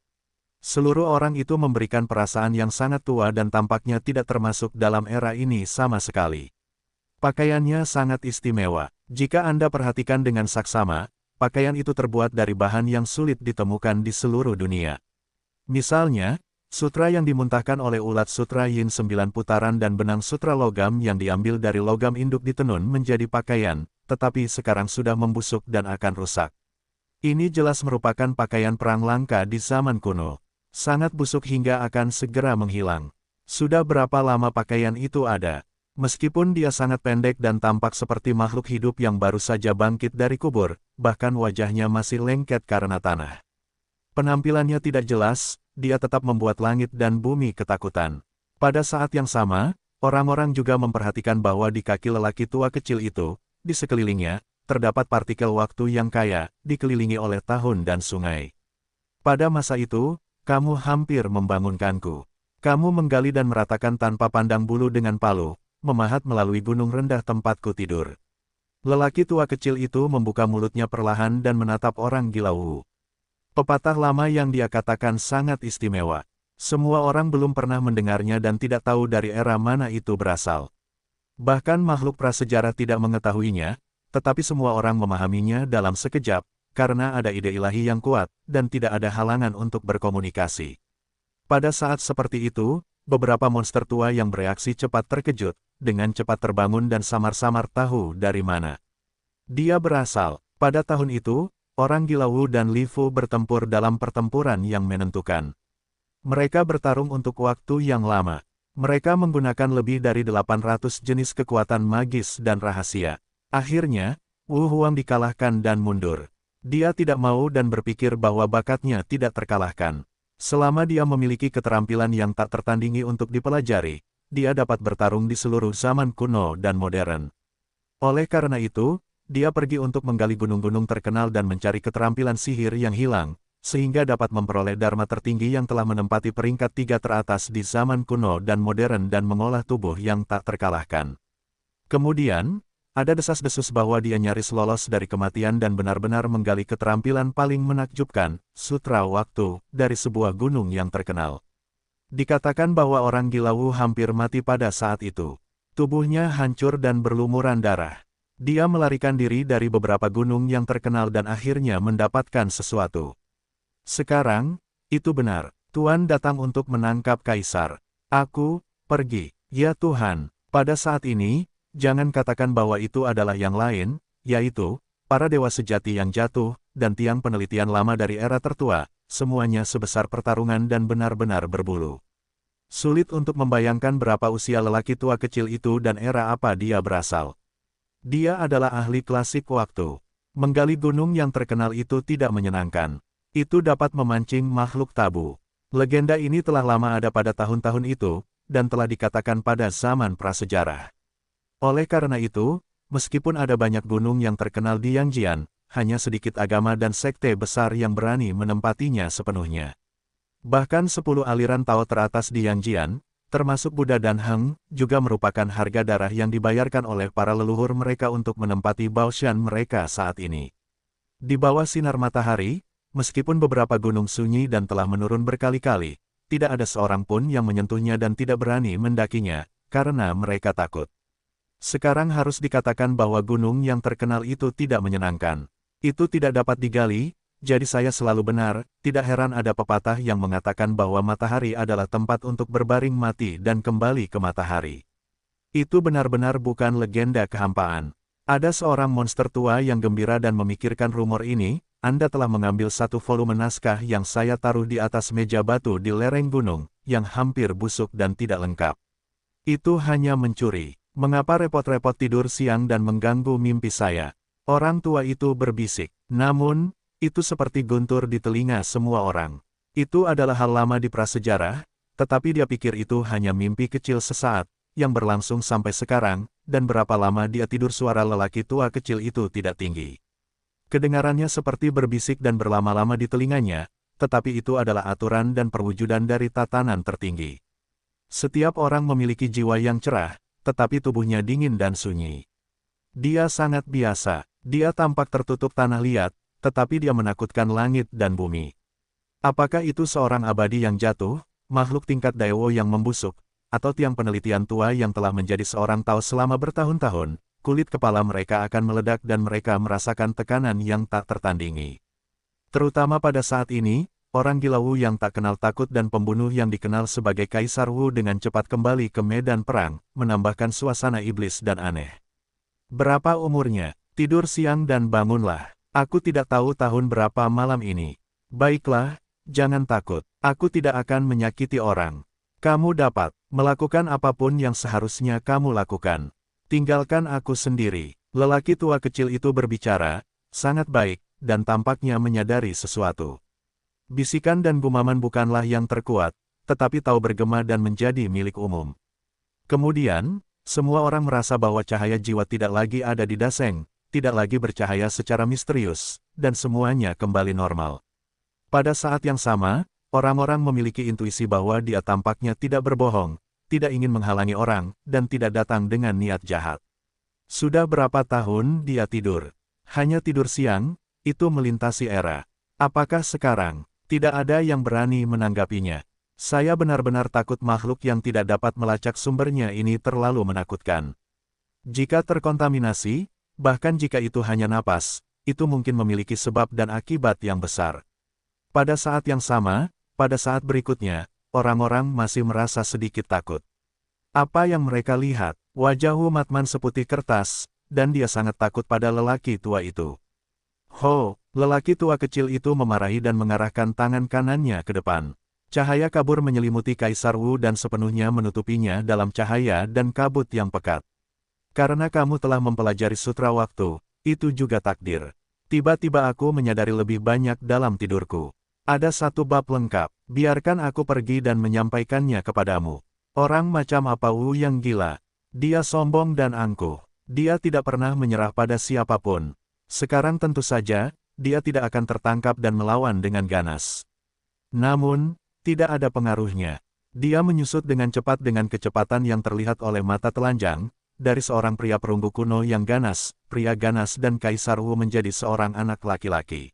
Seluruh orang itu memberikan perasaan yang sangat tua dan tampaknya tidak termasuk dalam era ini sama sekali. Pakaiannya sangat istimewa. Jika Anda perhatikan dengan saksama, pakaian itu terbuat dari bahan yang sulit ditemukan di seluruh dunia. Misalnya, sutra yang dimuntahkan oleh ulat sutra yin 9 putaran dan benang sutra logam yang diambil dari logam induk ditenun menjadi pakaian, tetapi sekarang sudah membusuk dan akan rusak. Ini jelas merupakan pakaian perang langka di zaman kuno. Sangat busuk hingga akan segera menghilang. Sudah berapa lama pakaian itu ada? Meskipun dia sangat pendek dan tampak seperti makhluk hidup yang baru saja bangkit dari kubur, bahkan wajahnya masih lengket karena tanah. Penampilannya tidak jelas, dia tetap membuat langit dan bumi ketakutan. Pada saat yang sama, orang-orang juga memperhatikan bahwa di kaki lelaki tua kecil itu, di sekelilingnya, terdapat partikel waktu yang kaya, dikelilingi oleh tahun dan sungai. Pada masa itu, kamu hampir membangunkanku. Kamu menggali dan meratakan tanpa pandang bulu dengan palu, memahat melalui gunung rendah tempatku tidur. Lelaki tua kecil itu membuka mulutnya perlahan dan menatap orang gila Wu. Pepatah lama yang dia katakan sangat istimewa. Semua orang belum pernah mendengarnya dan tidak tahu dari era mana itu berasal. Bahkan makhluk prasejarah tidak mengetahuinya, tetapi semua orang memahaminya dalam sekejap, karena ada ide ilahi yang kuat, dan tidak ada halangan untuk berkomunikasi. Pada saat seperti itu, beberapa monster tua yang bereaksi cepat terkejut, dengan cepat terbangun dan samar-samar tahu dari mana dia berasal. Pada tahun itu, orang gila Wu dan Li Fu bertempur dalam pertempuran yang menentukan. Mereka bertarung untuk waktu yang lama. Mereka menggunakan lebih dari 800 jenis kekuatan magis dan rahasia. Akhirnya, Wu Huang dikalahkan dan mundur. Dia tidak mau dan berpikir bahwa bakatnya tidak terkalahkan. Selama dia memiliki keterampilan yang tak tertandingi untuk dipelajari, dia dapat bertarung di seluruh zaman kuno dan modern. Oleh karena itu, dia pergi untuk menggali gunung-gunung terkenal dan mencari keterampilan sihir yang hilang, sehingga dapat memperoleh dharma tertinggi yang telah menempati peringkat 3 teratas di zaman kuno dan modern dan mengolah tubuh yang tak terkalahkan. Kemudian, ada desas-desus bahwa dia nyaris lolos dari kematian dan benar-benar menggali keterampilan paling menakjubkan, sutra waktu, dari sebuah gunung yang terkenal. Dikatakan bahwa orang gila Wu hampir mati pada saat itu. Tubuhnya hancur dan berlumuran darah. Dia melarikan diri dari beberapa gunung yang terkenal dan akhirnya mendapatkan sesuatu. Sekarang, itu benar. Tuan datang untuk menangkap kaisar. Aku, pergi. Ya Tuhan, pada saat ini, jangan katakan bahwa itu adalah yang lain, yaitu, para dewa sejati yang jatuh, dan tiang penelitian lama dari era tertua, semuanya sebesar pertarungan dan benar-benar berbulu. Sulit untuk membayangkan berapa usia lelaki tua kecil itu dan era apa dia berasal. Dia adalah ahli klasik waktu. Menggali gunung yang terkenal itu tidak menyenangkan. Itu dapat memancing makhluk tabu. Legenda ini telah lama ada pada tahun-tahun itu, dan telah dikatakan pada zaman prasejarah. Oleh karena itu, meskipun ada banyak gunung yang terkenal di Yangjian, hanya sedikit agama dan sekte besar yang berani menempatinya sepenuhnya. Bahkan 10 aliran Tao teratas di Yangjian, termasuk Buddha dan Heng, juga merupakan harga darah yang dibayarkan oleh para leluhur mereka untuk menempati Baoshan mereka saat ini. Di bawah sinar matahari, meskipun beberapa gunung sunyi dan telah menurun berkali-kali, tidak ada seorang pun yang menyentuhnya dan tidak berani mendakinya, karena mereka takut. Sekarang harus dikatakan bahwa gunung yang terkenal itu tidak menyenangkan. Itu tidak dapat digali, jadi saya selalu benar, tidak heran ada pepatah yang mengatakan bahwa matahari adalah tempat untuk berbaring mati dan kembali ke matahari. Itu benar-benar bukan legenda kehampaan. Ada seorang monster tua yang gembira dan memikirkan rumor ini. Anda telah mengambil satu volume naskah yang saya taruh di atas meja batu di lereng gunung, yang hampir busuk dan tidak lengkap. Itu hanya mencuri. Mengapa repot-repot tidur siang dan mengganggu mimpi saya? Orang tua itu berbisik. Namun, itu seperti guntur di telinga semua orang. Itu adalah hal lama di prasejarah, tetapi dia pikir itu hanya mimpi kecil sesaat, yang berlangsung sampai sekarang, dan berapa lama dia tidur. Suara lelaki tua kecil itu tidak tinggi. Kedengarannya seperti berbisik dan berlama-lama di telinganya, tetapi itu adalah aturan dan perwujudan dari tatanan tertinggi. Setiap orang memiliki jiwa yang cerah, tetapi tubuhnya dingin dan sunyi. Dia sangat biasa. Dia tampak tertutup tanah liat, tetapi dia menakutkan langit dan bumi. Apakah itu seorang abadi yang jatuh, makhluk tingkat Daewo yang membusuk, atau tiang penelitian tua yang telah menjadi seorang Tao selama bertahun-tahun? Kulit kepala mereka akan meledak dan mereka merasakan tekanan yang tak tertandingi. Terutama pada saat ini, orang gila Wu yang tak kenal takut dan pembunuh yang dikenal sebagai Kaisar Wu dengan cepat kembali ke medan perang, menambahkan suasana iblis dan aneh. Berapa umurnya? Tidur siang dan bangunlah. Aku tidak tahu tahun berapa malam ini. Baiklah, jangan takut. Aku tidak akan menyakiti orang. Kamu dapat melakukan apapun yang seharusnya kamu lakukan. Tinggalkan aku sendiri. Lelaki tua kecil itu berbicara, sangat baik, dan tampaknya menyadari sesuatu. Bisikan dan gumaman bukanlah yang terkuat, tetapi tahu bergema dan menjadi milik umum. Kemudian, semua orang merasa bahwa cahaya jiwa tidak lagi ada di Daseng, tidak lagi bercahaya secara misterius, dan semuanya kembali normal. Pada saat yang sama, orang-orang memiliki intuisi bahwa dia tampaknya tidak berbohong, tidak ingin menghalangi orang, dan tidak datang dengan niat jahat. Sudah berapa tahun dia tidur? Hanya tidur siang, itu melintasi era. Apakah sekarang? Tidak ada yang berani menanggapinya. Saya benar-benar takut makhluk yang tidak dapat melacak sumbernya ini terlalu menakutkan. Jika terkontaminasi, bahkan jika itu hanya napas, itu mungkin memiliki sebab dan akibat yang besar. Pada saat yang sama, pada saat berikutnya, orang-orang masih merasa sedikit takut. Apa yang mereka lihat? Wajah Wu Matman seputih kertas, dan dia sangat takut pada lelaki tua itu. Ho! Lelaki tua kecil itu memarahi dan mengarahkan tangan kanannya ke depan. Cahaya kabur menyelimuti Kaisar Wu dan sepenuhnya menutupinya dalam cahaya dan kabut yang pekat. Karena kamu telah mempelajari sutra waktu, itu juga takdir. Tiba-tiba aku menyadari lebih banyak dalam tidurku. Ada satu bab lengkap, biarkan aku pergi dan menyampaikannya kepadamu. Orang macam apa Wu yang gila? Dia sombong dan angkuh. Dia tidak pernah menyerah pada siapapun. Sekarang tentu saja, dia tidak akan tertangkap dan melawan dengan ganas. Namun, tidak ada pengaruhnya. Dia menyusut dengan cepat dengan kecepatan yang terlihat oleh mata telanjang, dari seorang pria perunggu kuno yang ganas, pria ganas dan Kaisar Wu menjadi seorang anak laki-laki.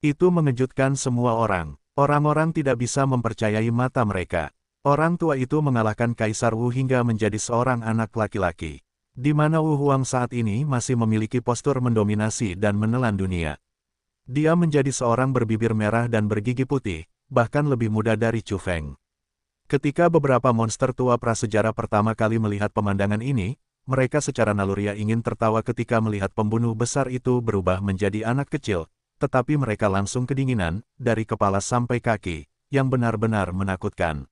Itu mengejutkan semua orang. Orang-orang tidak bisa mempercayai mata mereka. Orang tua itu mengalahkan Kaisar Wu hingga menjadi seorang anak laki-laki. Di mana Wu Huang saat ini masih memiliki postur mendominasi dan menelan dunia. Dia menjadi seorang berbibir merah dan bergigi putih, bahkan lebih muda dari Chu Feng. Ketika beberapa monster tua prasejarah pertama kali melihat pemandangan ini, mereka secara naluriah ingin tertawa ketika melihat pembunuh besar itu berubah menjadi anak kecil, tetapi mereka langsung kedinginan, dari kepala sampai kaki, yang benar-benar menakutkan.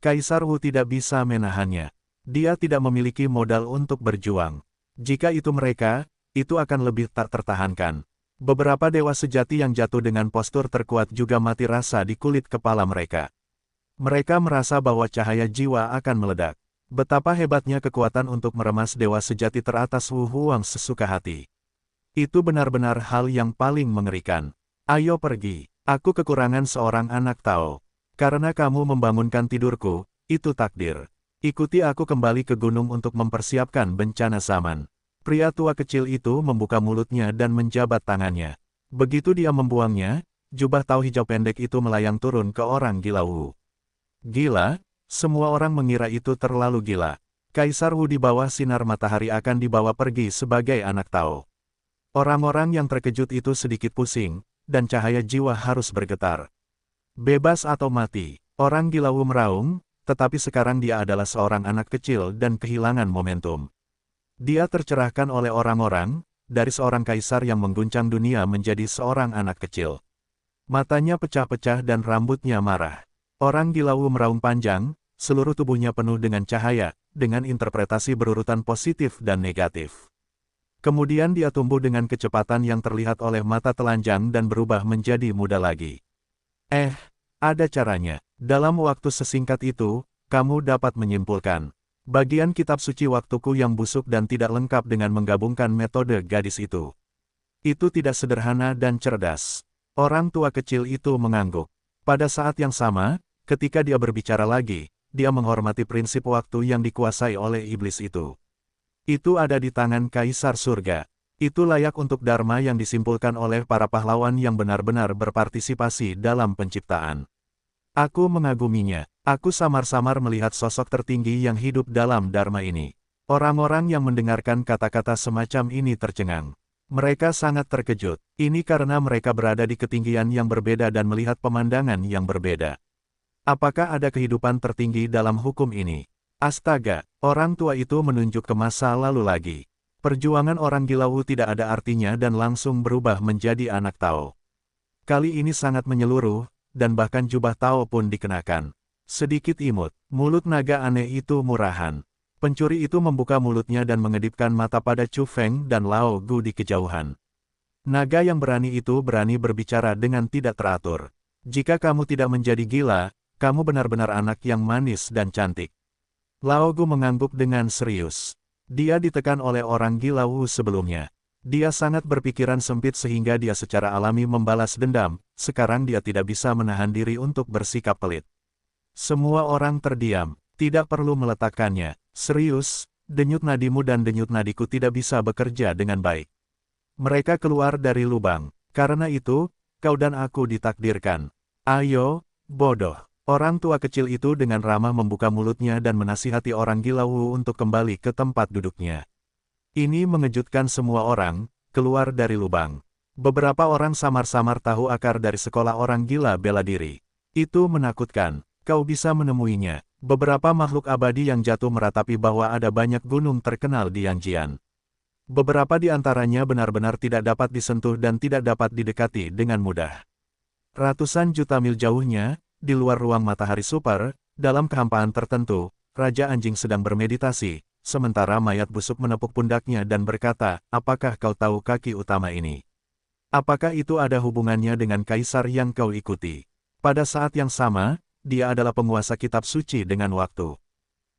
Kaisar Wu tidak bisa menahannya. Dia tidak memiliki modal untuk berjuang. Jika itu mereka, itu akan lebih tak tertahankan. Beberapa dewa sejati yang jatuh dengan postur terkuat juga mati rasa di kulit kepala mereka. Mereka merasa bahwa cahaya jiwa akan meledak. Betapa hebatnya kekuatan untuk meremas dewa sejati teratas Wu Huang sesuka hati. Itu benar-benar hal yang paling mengerikan. Ayo pergi, aku kekurangan seorang anak Tao. Karena kamu membangunkan tidurku, itu takdir. Ikuti aku kembali ke gunung untuk mempersiapkan bencana zaman. Pria tua kecil itu membuka mulutnya dan menjabat tangannya. Begitu dia membuangnya, jubah Tao hijau pendek itu melayang turun ke orang gila Wu. Gila? Semua orang mengira itu terlalu gila. Kaisar Wu di bawah sinar matahari akan dibawa pergi sebagai anak Tao. Orang-orang yang terkejut itu sedikit pusing, dan cahaya jiwa harus bergetar. Bebas atau mati, orang gila Wu meraung, tetapi sekarang dia adalah seorang anak kecil dan kehilangan momentum. Dia tercerahkan oleh orang-orang, dari seorang kaisar yang mengguncang dunia menjadi seorang anak kecil. Matanya pecah-pecah dan rambutnya marah. Orang gila Wu meraung panjang, seluruh tubuhnya penuh dengan cahaya, dengan interpretasi berurutan positif dan negatif. Kemudian dia tumbuh dengan kecepatan yang terlihat oleh mata telanjang dan berubah menjadi muda lagi. Ada caranya. Dalam waktu sesingkat itu, kamu dapat menyimpulkan bagian kitab suci waktuku yang busuk dan tidak lengkap dengan menggabungkan metode gadis itu. Itu tidak sederhana dan cerdas. Orang tua kecil itu mengangguk. Pada saat yang sama, ketika dia berbicara lagi, dia menghormati prinsip waktu yang dikuasai oleh iblis itu. Itu ada di tangan Kaisar Surga. Itu layak untuk dharma yang disimpulkan oleh para pahlawan yang benar-benar berpartisipasi dalam penciptaan. Aku mengaguminya. Aku samar-samar melihat sosok tertinggi yang hidup dalam dharma ini. Orang-orang yang mendengarkan kata-kata semacam ini tercengang. Mereka sangat terkejut. Ini karena mereka berada di ketinggian yang berbeda dan melihat pemandangan yang berbeda. Apakah ada kehidupan tertinggi dalam hukum ini? Astaga, orang tua itu menunjuk ke masa lalu lagi. Perjuangan orang gila Wu tidak ada artinya dan langsung berubah menjadi anak Tao. Kali ini sangat menyeluruh, dan bahkan jubah Tao pun dikenakan. Sedikit imut, mulut naga aneh itu murahan. Pencuri itu membuka mulutnya dan mengedipkan mata pada Chu Feng dan Lao Gu di kejauhan. Naga yang berani itu berani berbicara dengan tidak teratur. Jika kamu tidak menjadi gila, kamu benar-benar anak yang manis dan cantik. Lao Gu mengangguk dengan serius. Dia ditekan oleh orang gila Wu sebelumnya. Dia sangat berpikiran sempit sehingga dia secara alami membalas dendam, sekarang dia tidak bisa menahan diri untuk bersikap pelit. Semua orang terdiam, tidak perlu meletakkannya. Serius, denyut nadimu dan denyut nadiku tidak bisa bekerja dengan baik. Mereka keluar dari lubang. Karena itu, kau dan aku ditakdirkan. Ayo, bodoh. Orang tua kecil itu dengan ramah membuka mulutnya dan menasihati orang gila Wu untuk kembali ke tempat duduknya. Ini mengejutkan semua orang, keluar dari lubang. Beberapa orang samar-samar tahu akar dari sekolah orang gila bela diri. Itu menakutkan, kau bisa menemuinya. Beberapa makhluk abadi yang jatuh meratapi bahwa ada banyak gunung terkenal di Yangjian. Beberapa di antaranya benar-benar tidak dapat disentuh dan tidak dapat didekati dengan mudah. Ratusan juta mil jauhnya, di luar ruang matahari super, dalam kehampaan tertentu, Raja Anjing sedang bermeditasi, sementara mayat busuk menepuk pundaknya dan berkata, apakah kau tahu kaki utama ini? Apakah itu ada hubungannya dengan kaisar yang kau ikuti? Pada saat yang sama, dia adalah penguasa kitab suci dengan waktu.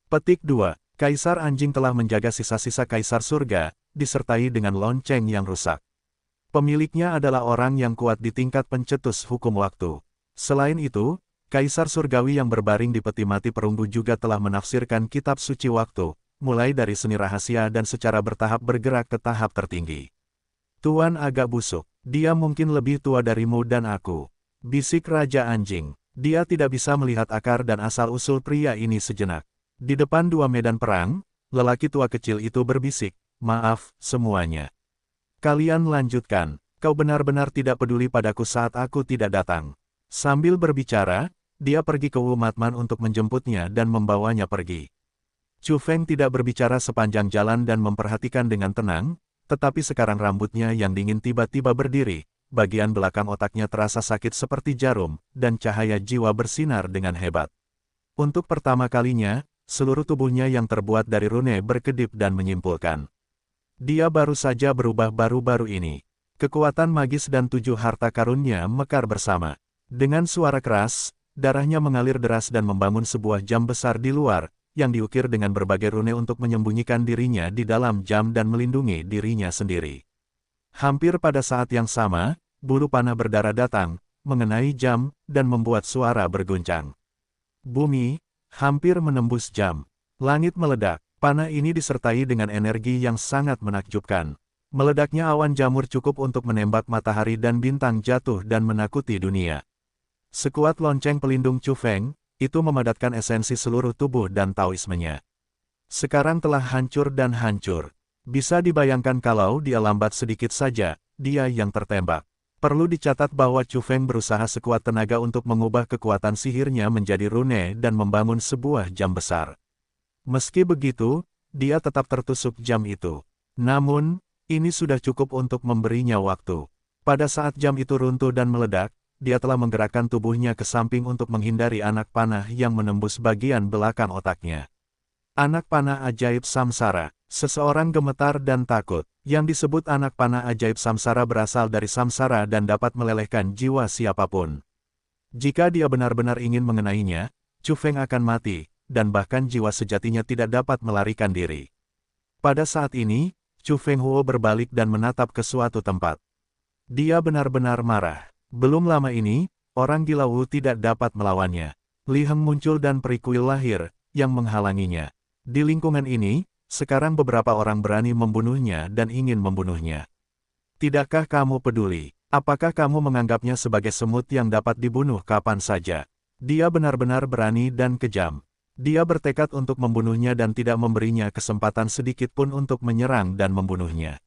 Petik 2. Kaisar Anjing telah menjaga sisa-sisa Kaisar Surga, disertai dengan lonceng yang rusak. Pemiliknya adalah orang yang kuat di tingkat pencetus hukum waktu. Selain itu, Kaisar Surgawi yang berbaring di peti mati perunggu juga telah menafsirkan kitab suci waktu, mulai dari seni rahasia dan secara bertahap bergerak ke tahap tertinggi. Tuan agak busuk, dia mungkin lebih tua darimu dan aku. Bisik Raja Anjing, dia tidak bisa melihat akar dan asal-usul pria ini sejenak. Di depan dua medan perang, lelaki tua kecil itu berbisik, maaf, semuanya. Kalian lanjutkan, kau benar-benar tidak peduli padaku saat aku tidak datang. Sambil berbicara, dia pergi ke Wu Matman untuk menjemputnya dan membawanya pergi. Chu Feng tidak berbicara sepanjang jalan dan memperhatikan dengan tenang, tetapi sekarang rambutnya yang dingin tiba-tiba berdiri, bagian belakang otaknya terasa sakit seperti jarum, dan cahaya jiwa bersinar dengan hebat. Untuk pertama kalinya, seluruh tubuhnya yang terbuat dari rune berkedip dan menyimpulkan. Dia baru saja berubah baru-baru ini. Kekuatan magis dan 7 harta karunnya mekar bersama. Dengan suara keras, darahnya mengalir deras dan membangun sebuah jam besar di luar, yang diukir dengan berbagai rune untuk menyembunyikan dirinya di dalam jam dan melindungi dirinya sendiri. Hampir pada saat yang sama, bulu panah berdarah datang, mengenai jam, dan membuat suara berguncang. Bumi, hampir menembus jam. Langit meledak, panah ini disertai dengan energi yang sangat menakjubkan. Meledaknya awan jamur cukup untuk menembak matahari dan bintang jatuh dan menakuti dunia. Sekuat lonceng pelindung Chu Feng, itu memadatkan esensi seluruh tubuh dan Taoismenya. Sekarang telah hancur dan hancur. Bisa dibayangkan kalau dia lambat sedikit saja, dia yang tertembak. Perlu dicatat bahwa Chu Feng berusaha sekuat tenaga untuk mengubah kekuatan sihirnya menjadi rune dan membangun sebuah jam besar. Meski begitu, dia tetap tertusuk jam itu. Namun, ini sudah cukup untuk memberinya waktu. Pada saat jam itu runtuh dan meledak, dia telah menggerakkan tubuhnya ke samping untuk menghindari anak panah yang menembus bagian belakang otaknya. Anak panah ajaib samsara. Seseorang gemetar dan takut. Yang disebut anak panah ajaib samsara berasal dari samsara dan dapat melelehkan jiwa siapapun. Jika dia benar-benar ingin mengenainya, Chu Feng akan mati, dan bahkan jiwa sejatinya tidak dapat melarikan diri. Pada saat ini, Chu Feng Huo berbalik dan menatap ke suatu tempat. Dia benar-benar marah. Belum lama ini, orang gila Wu tidak dapat melawannya. Li Heng muncul dan Peri Kuil lahir, yang menghalanginya. Di lingkungan ini, sekarang beberapa orang berani membunuhnya dan ingin membunuhnya. Tidakkah kamu peduli? Apakah kamu menganggapnya sebagai semut yang dapat dibunuh kapan saja? Dia benar-benar berani dan kejam. Dia bertekad untuk membunuhnya dan tidak memberinya kesempatan sedikit pun untuk menyerang dan membunuhnya.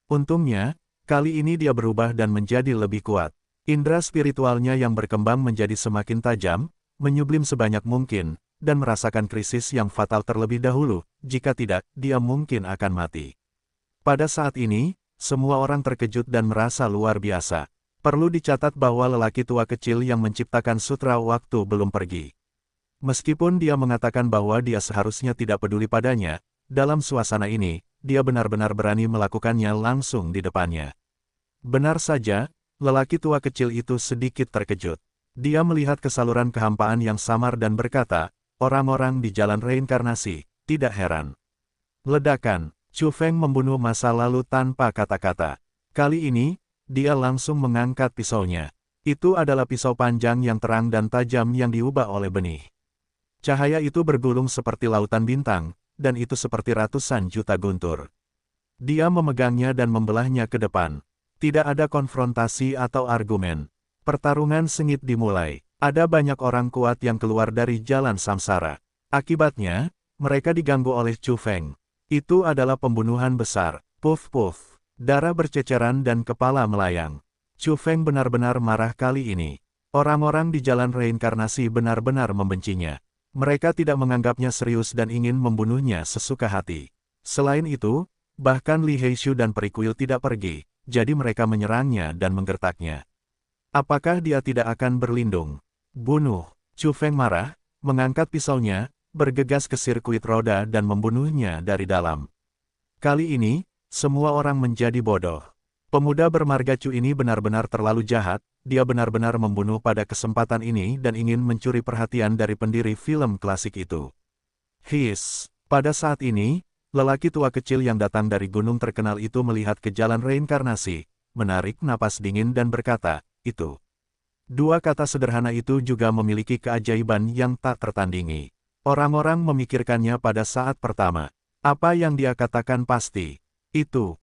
Untungnya, kali ini dia berubah dan menjadi lebih kuat. Indra spiritualnya yang berkembang menjadi semakin tajam, menyublim sebanyak mungkin, dan merasakan krisis yang fatal terlebih dahulu, jika tidak, dia mungkin akan mati. Pada saat ini, semua orang terkejut dan merasa luar biasa. Perlu dicatat bahwa lelaki tua kecil yang menciptakan sutra waktu belum pergi. Meskipun dia mengatakan bahwa dia seharusnya tidak peduli padanya, dalam suasana ini, dia benar-benar berani melakukannya langsung di depannya. Benar saja, lelaki tua kecil itu sedikit terkejut. Dia melihat kesaluran kehampaan yang samar dan berkata, orang-orang di jalan reinkarnasi, tidak heran. Ledakan. Chu Feng membunuh masa lalu tanpa kata-kata. Kali ini, dia langsung mengangkat pisaunya. Itu adalah pisau panjang yang terang dan tajam yang diubah oleh benih. Cahaya itu bergulung seperti lautan bintang, dan itu seperti ratusan juta guntur. Dia memegangnya dan membelahnya ke depan. Tidak ada konfrontasi atau argumen. Pertarungan sengit dimulai. Ada banyak orang kuat yang keluar dari jalan samsara. Akibatnya, mereka diganggu oleh Chu Feng. Itu adalah pembunuhan besar. Puff-puff. Darah berceceran dan kepala melayang. Chu Feng benar-benar marah kali ini. Orang-orang di jalan reinkarnasi benar-benar membencinya. Mereka tidak menganggapnya serius dan ingin membunuhnya sesuka hati. Selain itu, bahkan Li Heishu dan Peri Kuil tidak pergi, jadi mereka menyerangnya dan menggertaknya. Apakah dia tidak akan berlindung? Bunuh. Chu Feng marah, mengangkat pisaunya, bergegas ke sirkuit roda dan membunuhnya dari dalam. Kali ini, semua orang menjadi bodoh. Pemuda bermarga Chu ini benar-benar terlalu jahat, dia benar-benar membunuh pada kesempatan ini dan ingin mencuri perhatian dari pendiri film klasik itu. His. Pada saat ini, lelaki tua kecil yang datang dari gunung terkenal itu melihat ke jalan reinkarnasi, menarik napas dingin dan berkata, itu. Dua kata sederhana itu juga memiliki keajaiban yang tak tertandingi. Orang-orang memikirkannya pada saat pertama. Apa yang dia katakan pasti. Itu.